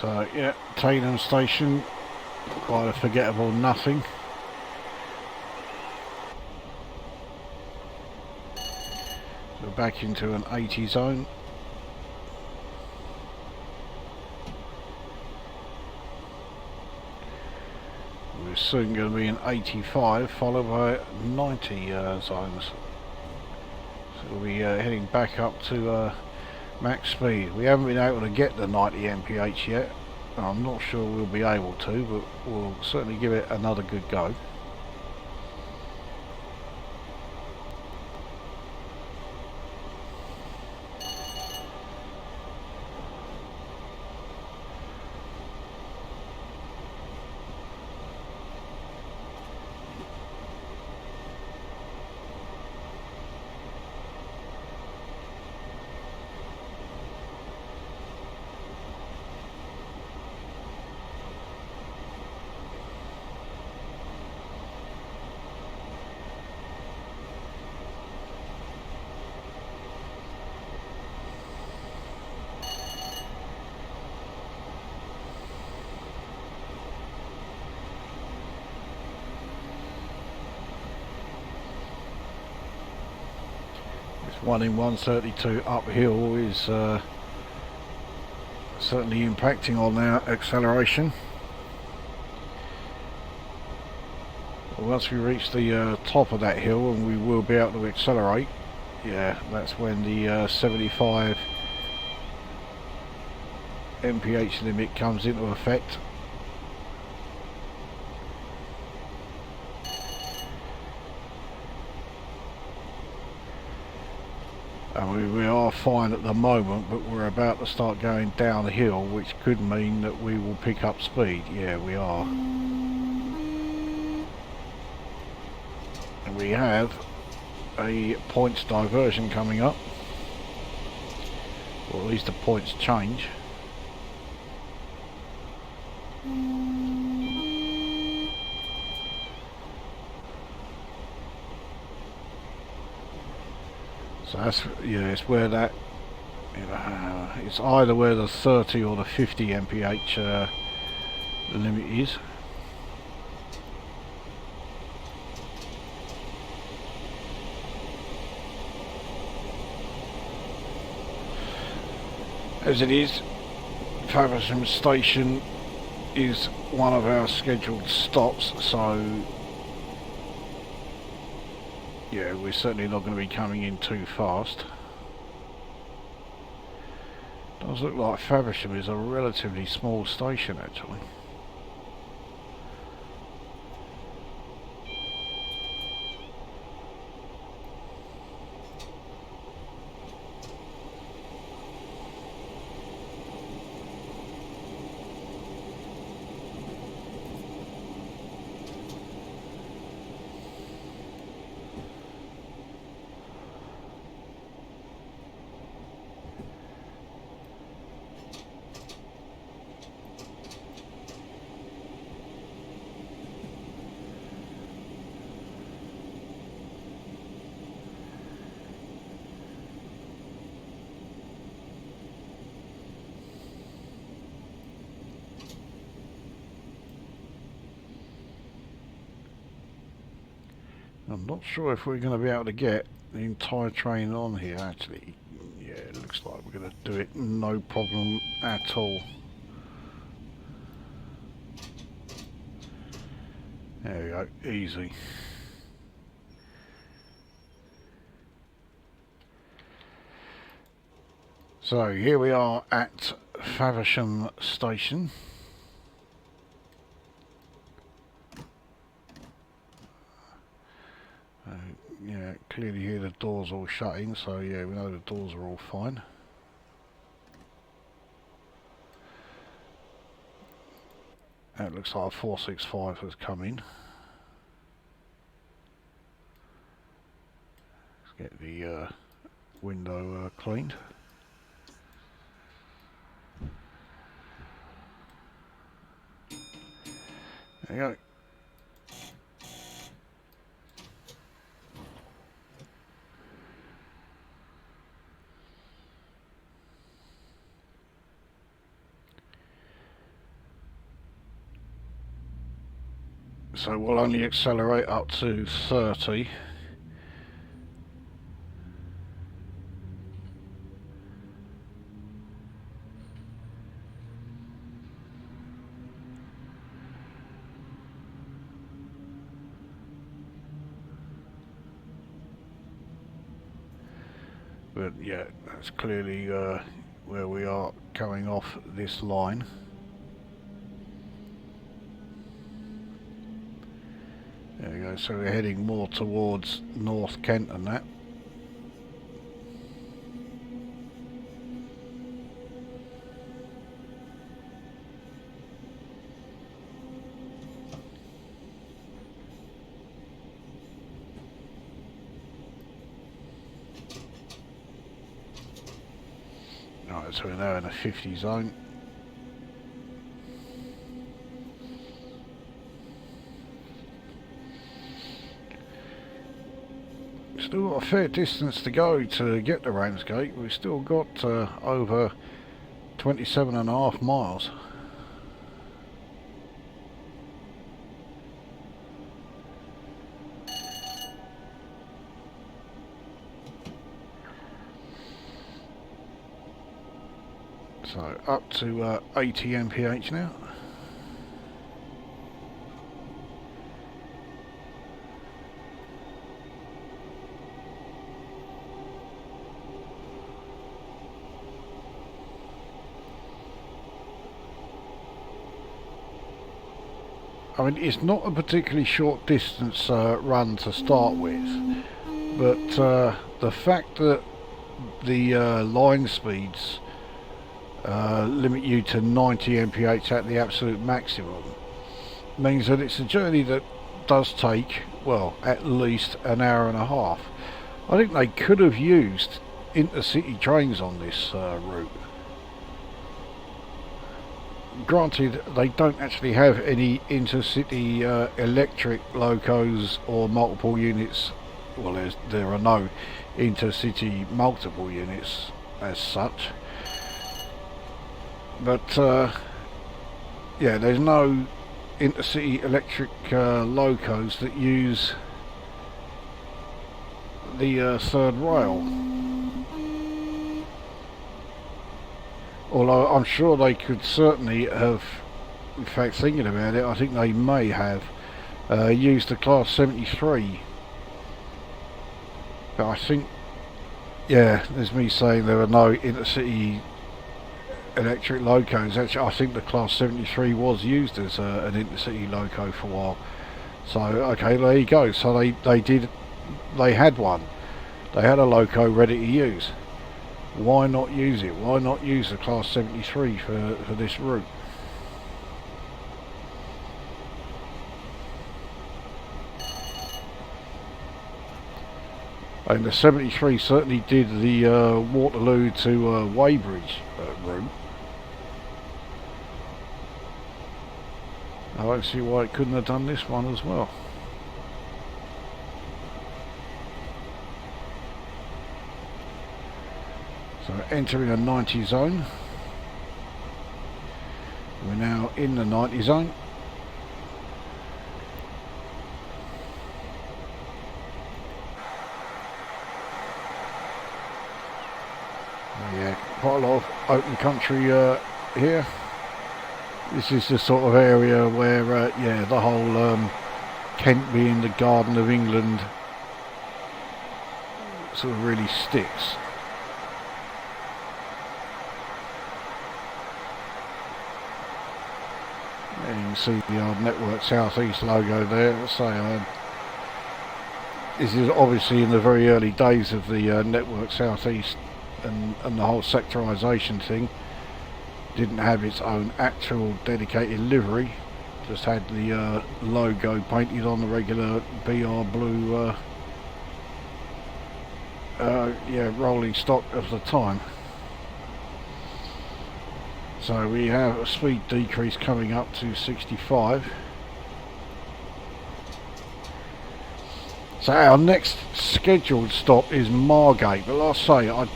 So yeah, Tainham station, quite a forgettable nothing. So back into an 80 zone. We're soon going to be in 85, followed by 90 zones. So we'll be heading back up to max speed. We haven't been able to get the 90 mph yet. I'm not sure we'll be able to, but we'll certainly give it another good go. One in 132 uphill is certainly impacting on our acceleration. Once we reach the top of that hill, and we will be able to accelerate, yeah, that's when the 75 mph limit comes into effect. And we are fine at the moment, but we're about to start going down the hill, which could mean that we will pick up speed. Yeah, we are. And we have a points diversion coming up, or at least a points change. So that's, yeah, it's where that, it's either where the 30 or the 50 mph limit is. As it is, Faversham station is one of our scheduled stops, so yeah, we're certainly not going to be coming in too fast. Does look like Faversham is a relatively small station actually. I'm not sure if we're going to be able to get the entire train on here actually. Yeah, it looks like we're going to do it no problem at all. There we go, easy. So here we are at Faversham station. Yeah, clearly here the doors all shutting, so yeah, we know the doors are all fine. It looks like a 465 has come in. Let's get the window cleaned. There you go. So we'll only accelerate up to 30. But yeah, that's clearly where we are coming off this line. There we go, so we're heading more towards North Kent and that. Right, so we're now in a 50 zone. Still got a fair distance to go to get to Ramsgate. We've still got over 27.5 miles. So up to 80 mph now. I mean, it's not a particularly short distance run to start with, but the fact that the line speeds limit you to 90 mph at the absolute maximum means that it's a journey that does take, well, at least an hour and a half. I think they could have used intercity trains on this route. Granted, they don't actually have any intercity electric locos or multiple units. Well, there are no intercity multiple units as such. But yeah, there's no intercity electric locos that use the third rail. Although I'm sure they could certainly have, in fact thinking about it, I think they may have used the Class 73. But I think, yeah, there's me saying there are no intercity electric locos. Actually, I think the Class 73 was used as an intercity loco for a while. So okay, there you go. So they had one. They had a loco ready to use. Why not use it? Why not use the Class 73 for this route? And the 73 certainly did the Waterloo to Weybridge route. I don't see why it couldn't have done this one as well. So entering a 90 zone. We're now in the 90 zone. Yeah, quite a lot of open country here. This is the sort of area where, yeah, the whole Kent being the Garden of England sort of really sticks. And you can see the Network South East logo there. So this is obviously in the very early days of the Network South East and the whole sectorisation thing. Didn't have its own actual dedicated livery, just had the logo painted on the regular BR blue yeah, rolling stock of the time. So we have a speed decrease coming up to 65. So our next scheduled stop is Margate, but like I say,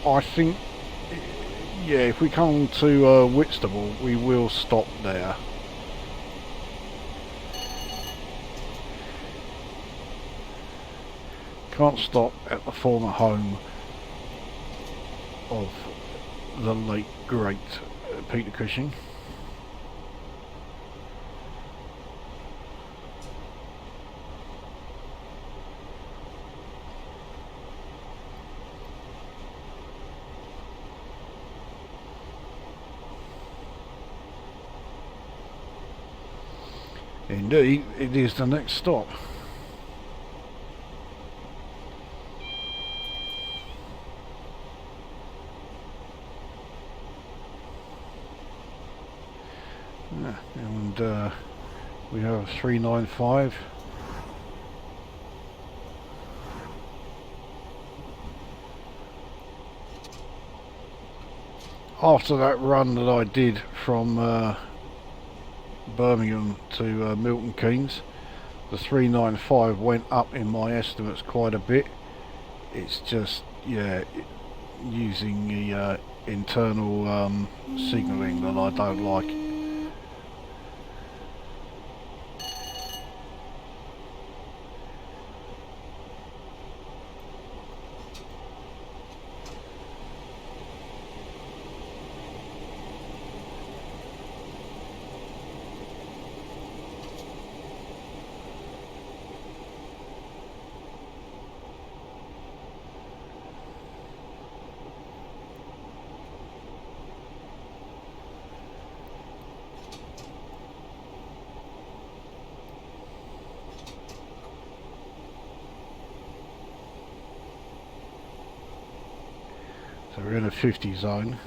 I think, yeah, if we come to Whitstable, we will stop there. Can't stop at the former home of the late great Peter Cushing. Indeed, it is the next stop. And we have 395. After that run that I did from Birmingham to Milton Keynes, the 395 went up in my estimates quite a bit. It's just, yeah, using the internal signalling that I don't like. So we're in a 50 zone.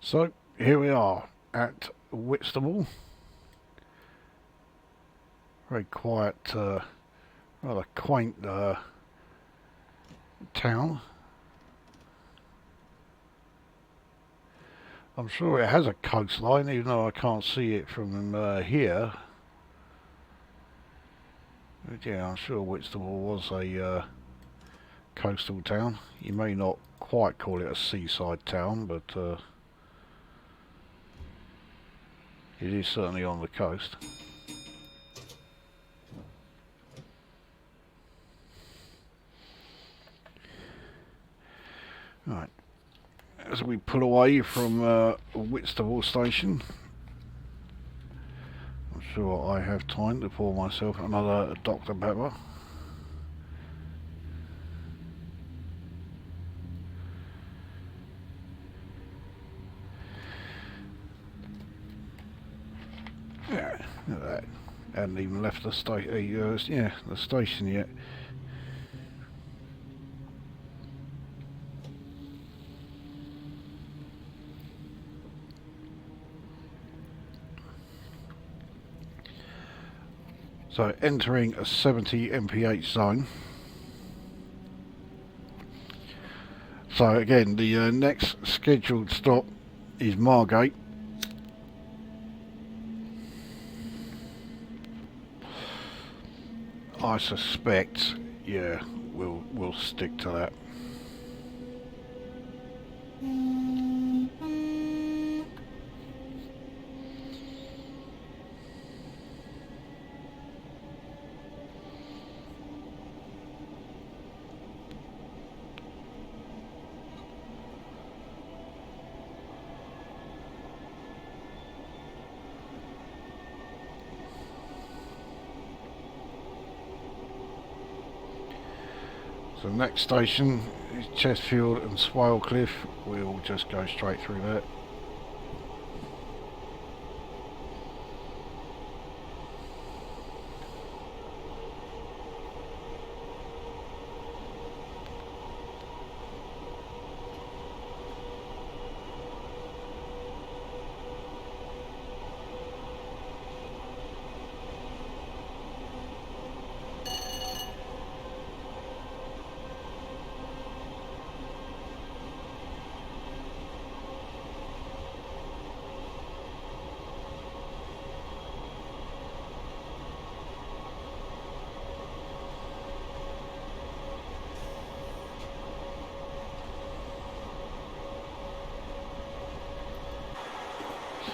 So here we are at Whitstable. Very quiet, rather quaint town. I'm sure it has a coastline, even though I can't see it from here. But yeah, I'm sure Whitstable was a coastal town. You may not quite call it a seaside town, but it is certainly on the coast. Right, as we pull away from Whitstable station, I'm sure I have time to pour myself another Dr. Pepper. hadn't even left the yeah, the station yet. So entering a 70 mph zone. So again, the next scheduled stop is Margate. I suspect, yeah, we'll stick to that. So the next station is Chesterfield and Swalcliffe. We'll just go straight through that.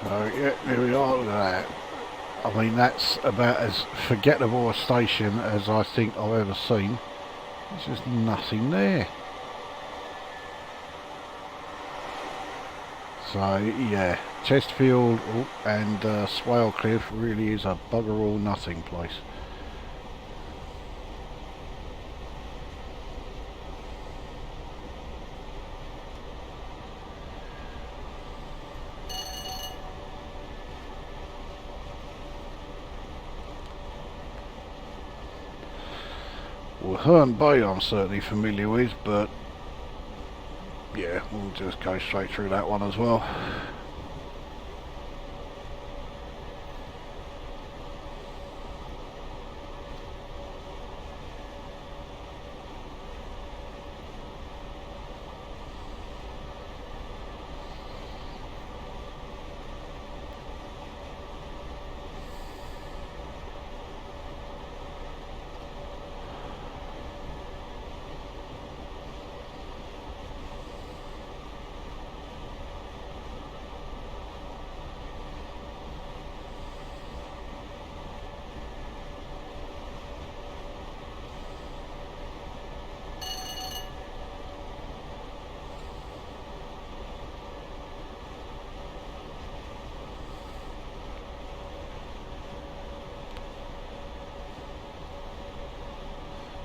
So yeah, there we are, look at that. I mean, that's about as forgettable a station as I think I've ever seen. There's just nothing there. So yeah, Chesterfield and Swalcliffe really is a bugger all nothing place. Well, Herne Bay I'm certainly familiar with, but yeah, we'll just go straight through that one as well.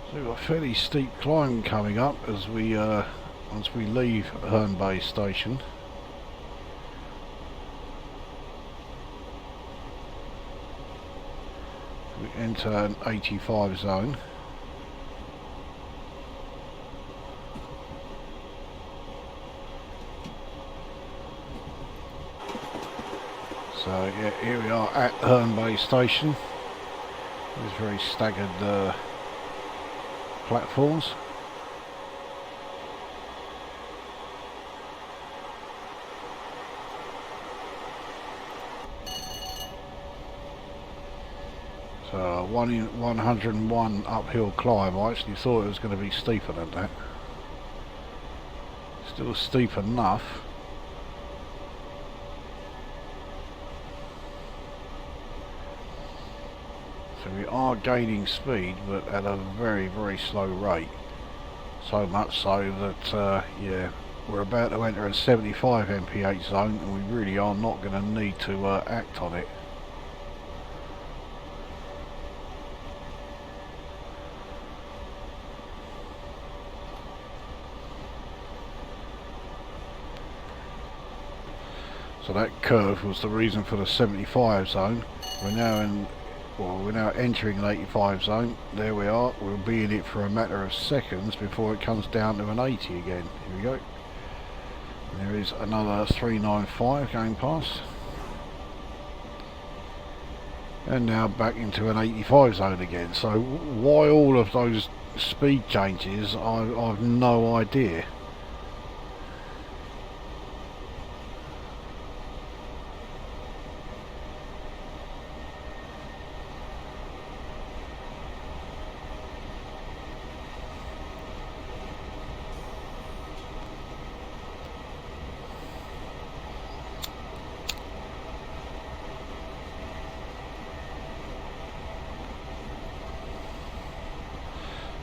So we've got a fairly steep climb coming up as we once we leave Herne Bay station. We enter an 85 zone. So yeah, here we are at Herne Bay station. There's very staggered platforms. So 101 uphill climb. I actually thought it was going to be steeper than that. Still steep enough. So we are gaining speed, but at a very, very slow rate. So much so that, yeah, we're about to enter a 75 mph zone, and we really are not going to need to act on it. So that curve was the reason for the 75 zone. We're now in Well, we're now entering an 85 zone. There we are. We'll be in it for a matter of seconds before it comes down to an 80 again. Here we go. There is another 395 going past. And now back into an 85 zone again. So why all of those speed changes, I've no idea.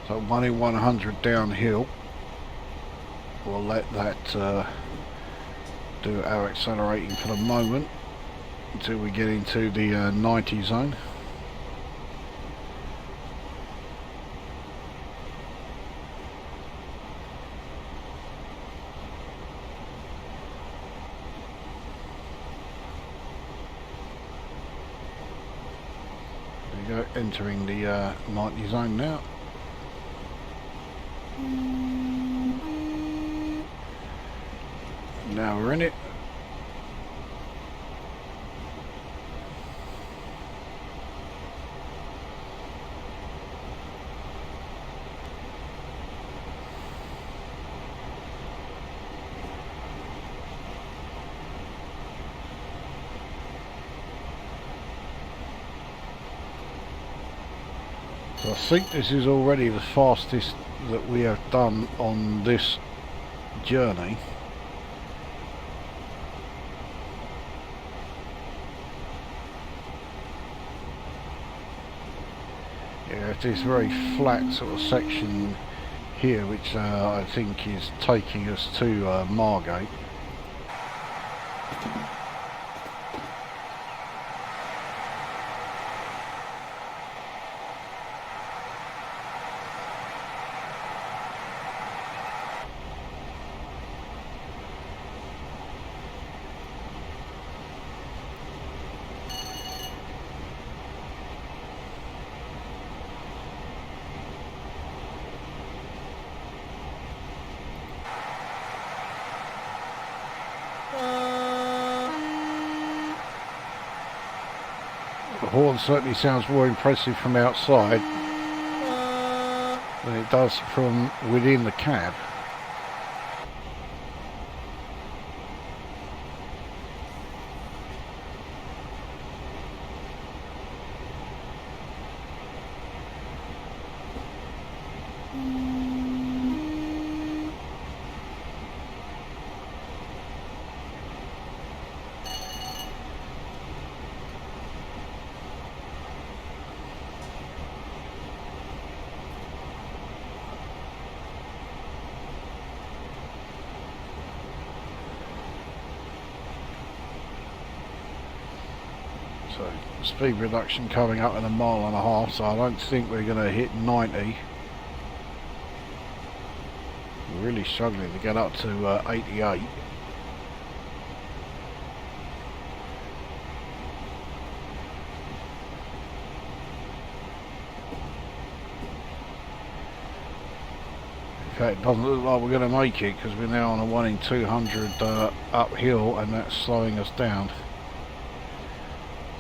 So 1 in 100 downhill. We'll let that do our accelerating for the moment until we get into the 90 zone. There we go, entering the 90 zone now. Now we're in it. So I think this is already the fastest that we have done on this journey. Yeah, it is very flat sort of section here, which I think is taking us to Margate. The horn certainly sounds more impressive from outside than it does from within the cab. So speed reduction coming up in 1.5 miles, so I don't think we're going to hit 90. We're really struggling to get up to 88. In fact, it doesn't look like we're going to make it because we're now on a 1 in 200 uphill, and that's slowing us down.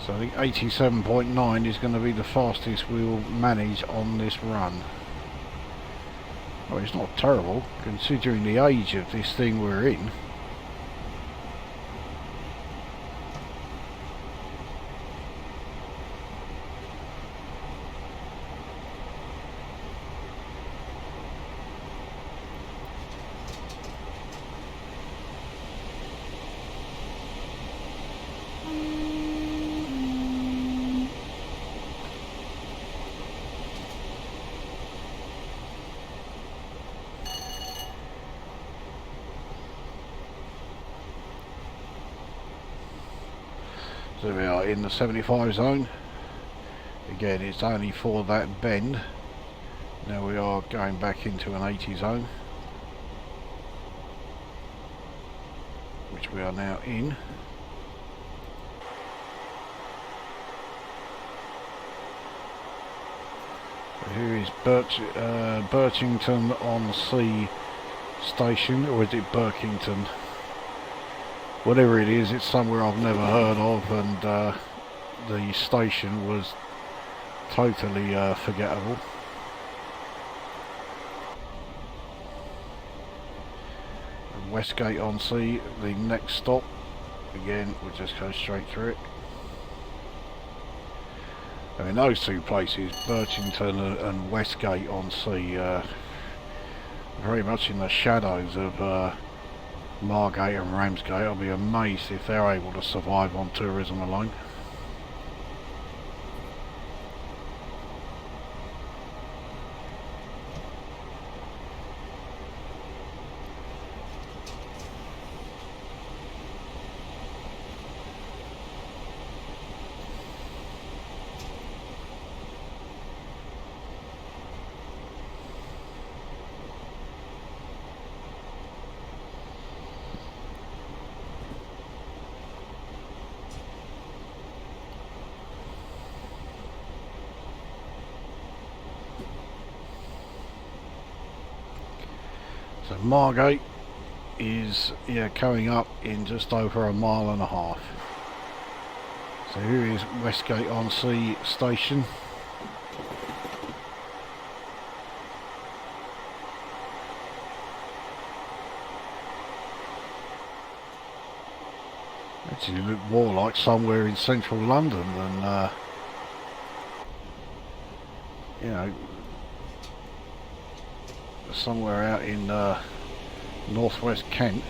So I think 87.9 is going to be the fastest we will manage on this run. Well, it's not terrible considering the age of this thing we're in. So we are in the 75 zone. Again, it's only for that bend. Now we are going back into an 80 zone, which we are now in. Here is Birchington on Sea Station, or is it Birkington? Whatever it is, it's somewhere I've never heard of, and the station was totally forgettable. And Westgate on Sea, the next stop. Again, we'll just go straight through it. I mean, those two places, Birchington and Westgate on Sea, very much in the shadows of Margate and Ramsgate. I'll be amazed if they're able to survive on tourism alone. So Margate is coming up in just over 1.5 miles. So here is Westgate on Sea Station. Actually look more like somewhere in central London than you know, somewhere out in northwest Kent.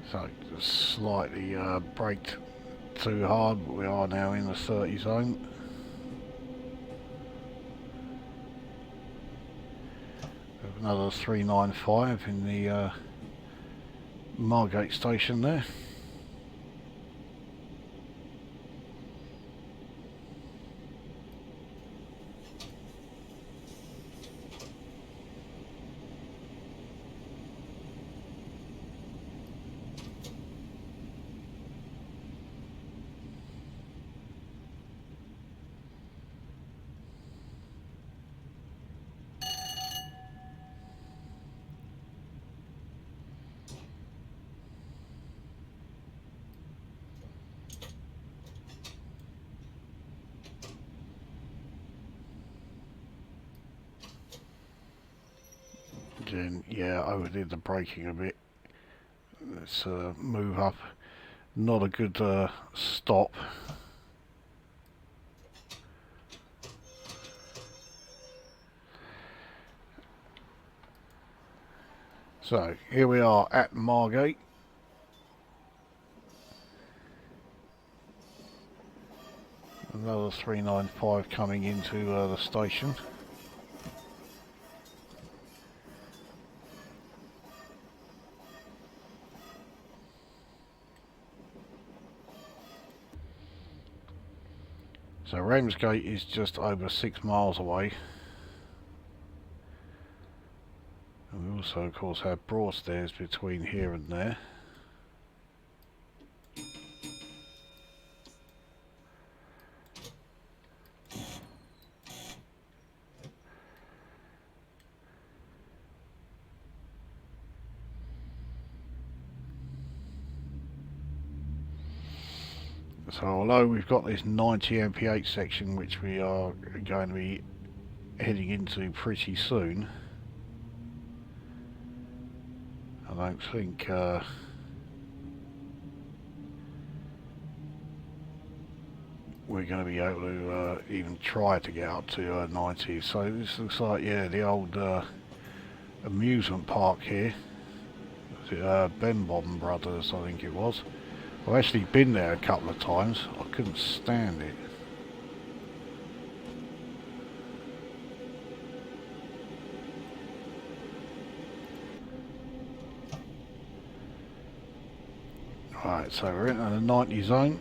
So just slightly braked too hard, but we are now in the 30 zone. Another 395 in the Margate station there. Again, yeah, overdid the braking a bit. Let's move up. Not a good stop. So here we are at Margate. Another 395 coming into the station. So Ramsgate is just over 6 miles away. And we also of course have Broadstairs between here and there. So although we've got this 90 mph section which we are going to be heading into pretty soon, I don't think we're going to be able to even try to get up to 90. So this looks like, yeah, the old amusement park here. Ben Bond Brothers, I think it was. I've actually been there a couple of times. I couldn't stand it. Right, so we're into the 90 zone.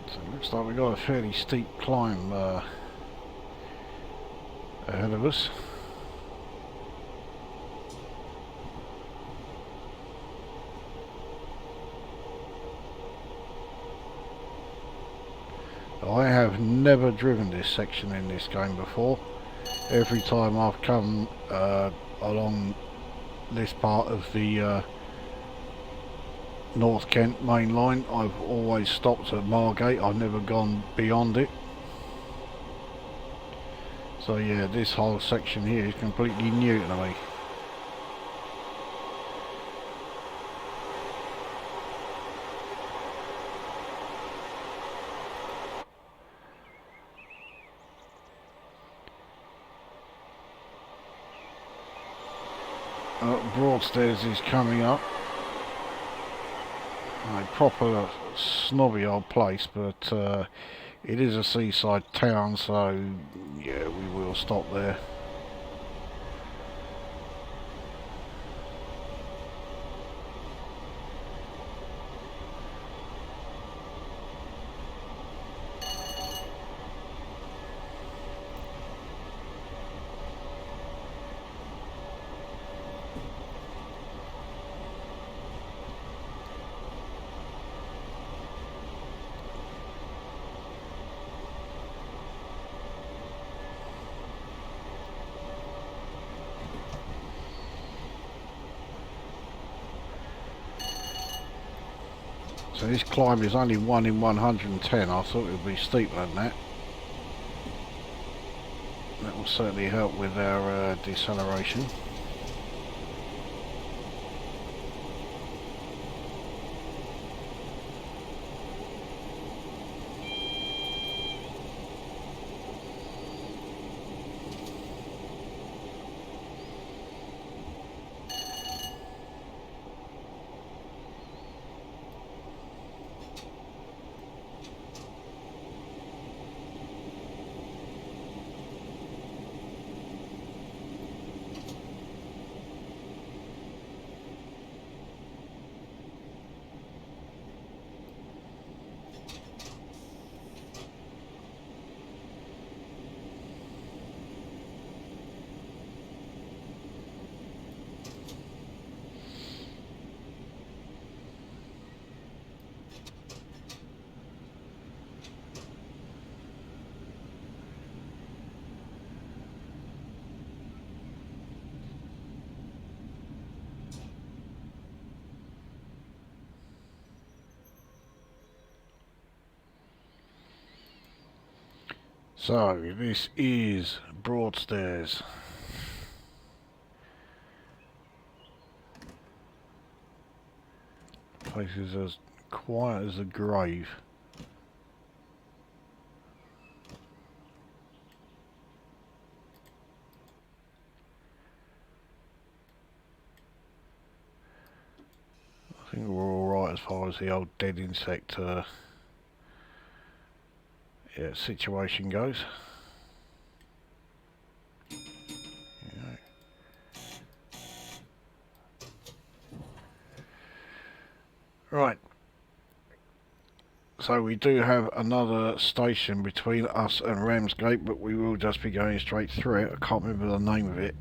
So it looks like we've got a fairly steep climb ahead of us. I have never driven this section in this game before. Every time I've come along this part of the North Kent Main Line, I've always stopped at Margate. I've never gone beyond it. So yeah, this whole section here is completely new to me. Broadstairs is coming up. A proper snobby old place, but it is a seaside town, so yeah, we will stop there. So this climb is only 1 in 110. I thought it would be steeper than that. That will certainly help with our deceleration. So this is Broadstairs. Place is as quiet as a grave. I think we're all right as far as the old dead insect situation goes. Right, so we do have another station between us and Ramsgate, but we will just be going straight through it. I can't remember the name of it.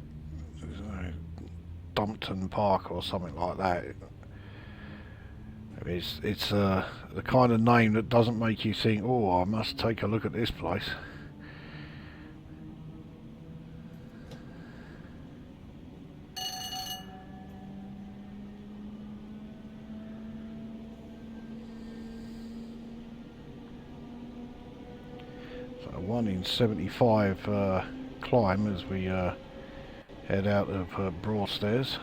Dumpton Park or something like that. It's the kind of name that doesn't make you think, oh, I must take a look at this place. So 1 in 75 climb as we head out of Broadstairs.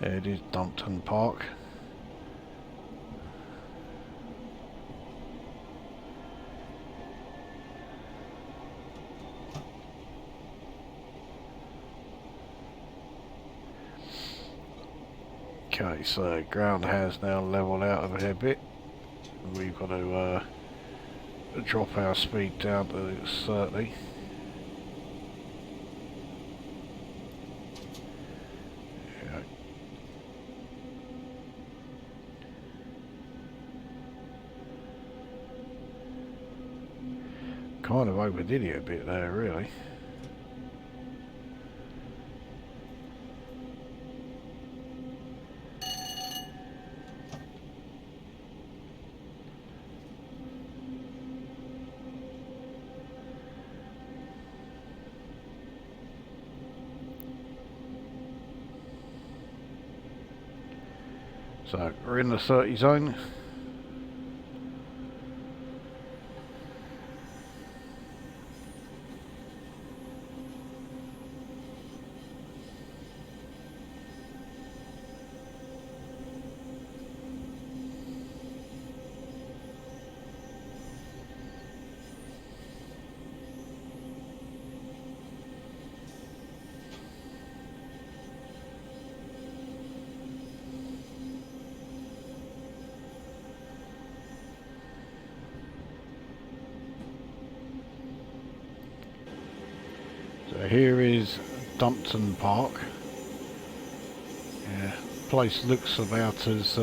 It is Dumpton Park. Okay, so ground has now levelled out of here a bit. We've got to drop our speed down to 30. Yeah. Kind of overdid it a bit there, really. So we're in the 30 zone. So here is Dumpton Park. Yeah, place looks about as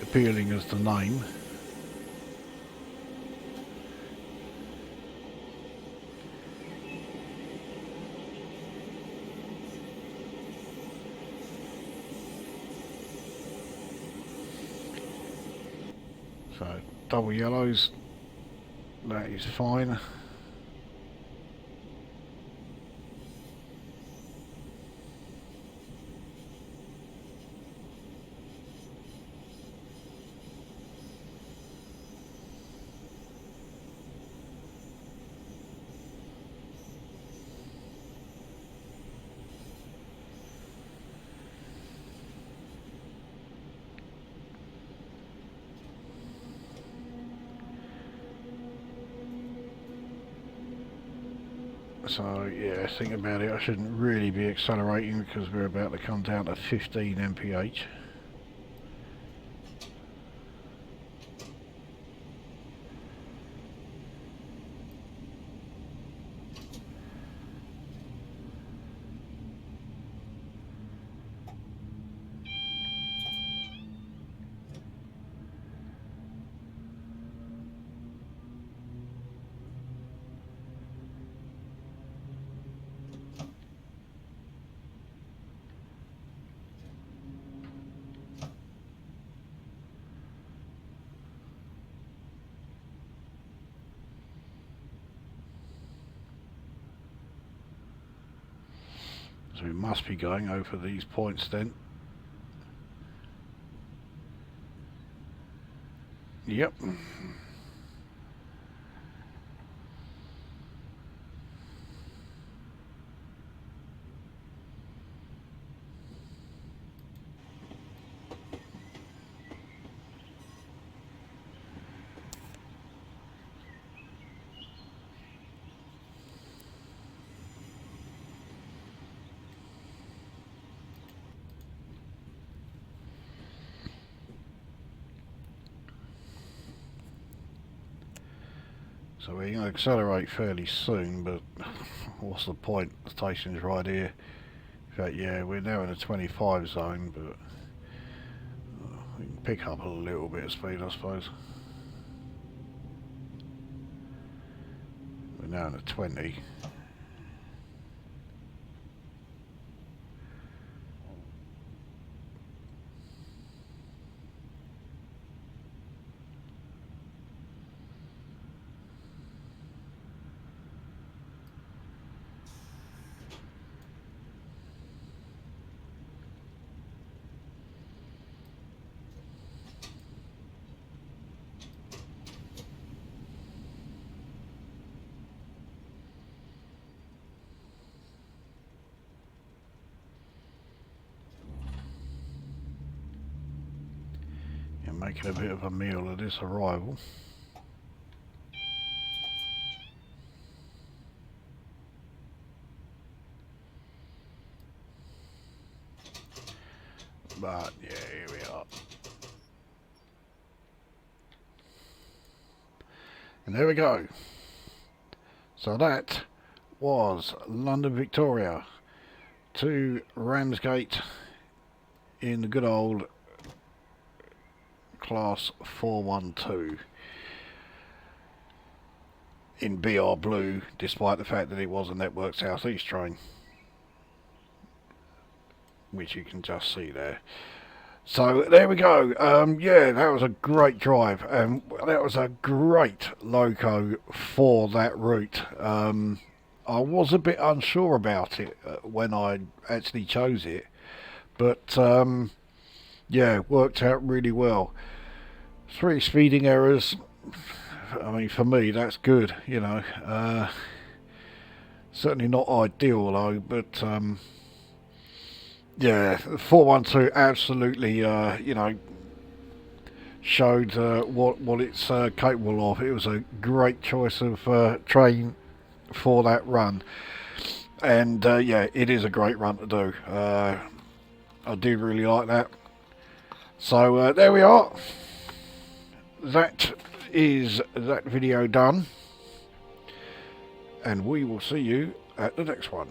appealing as the name. So double yellows, that is fine. So yeah, think about it, I shouldn't really be accelerating because we're about to come down to 15 mph. So we must be going over these points then. Yep. So we're going to accelerate fairly soon, but what's the point? The station's right here. In fact, yeah, we're now in the 25 zone, but pick up a little bit of speed, I suppose. We're now at 20. Making a bit of a meal of this arrival. But yeah, here we are. And there we go. So that was London Victoria to Ramsgate in the good old Class 412 in BR Blue, despite the fact that it was a Network South East train, which you can just see there. So there we go. Yeah, that was a great drive, and that was a great loco for that route. I was a bit unsure about it when I actually chose it, but yeah, worked out really well. 3 speeding errors, I mean, for me that's good, you know. Certainly not ideal though, but yeah, 412 absolutely, you know, showed what it's capable of. It was a great choice of train for that run, and yeah, it is a great run to do. I do really like that. So there we are. That is that video done, and we will see you at the next one.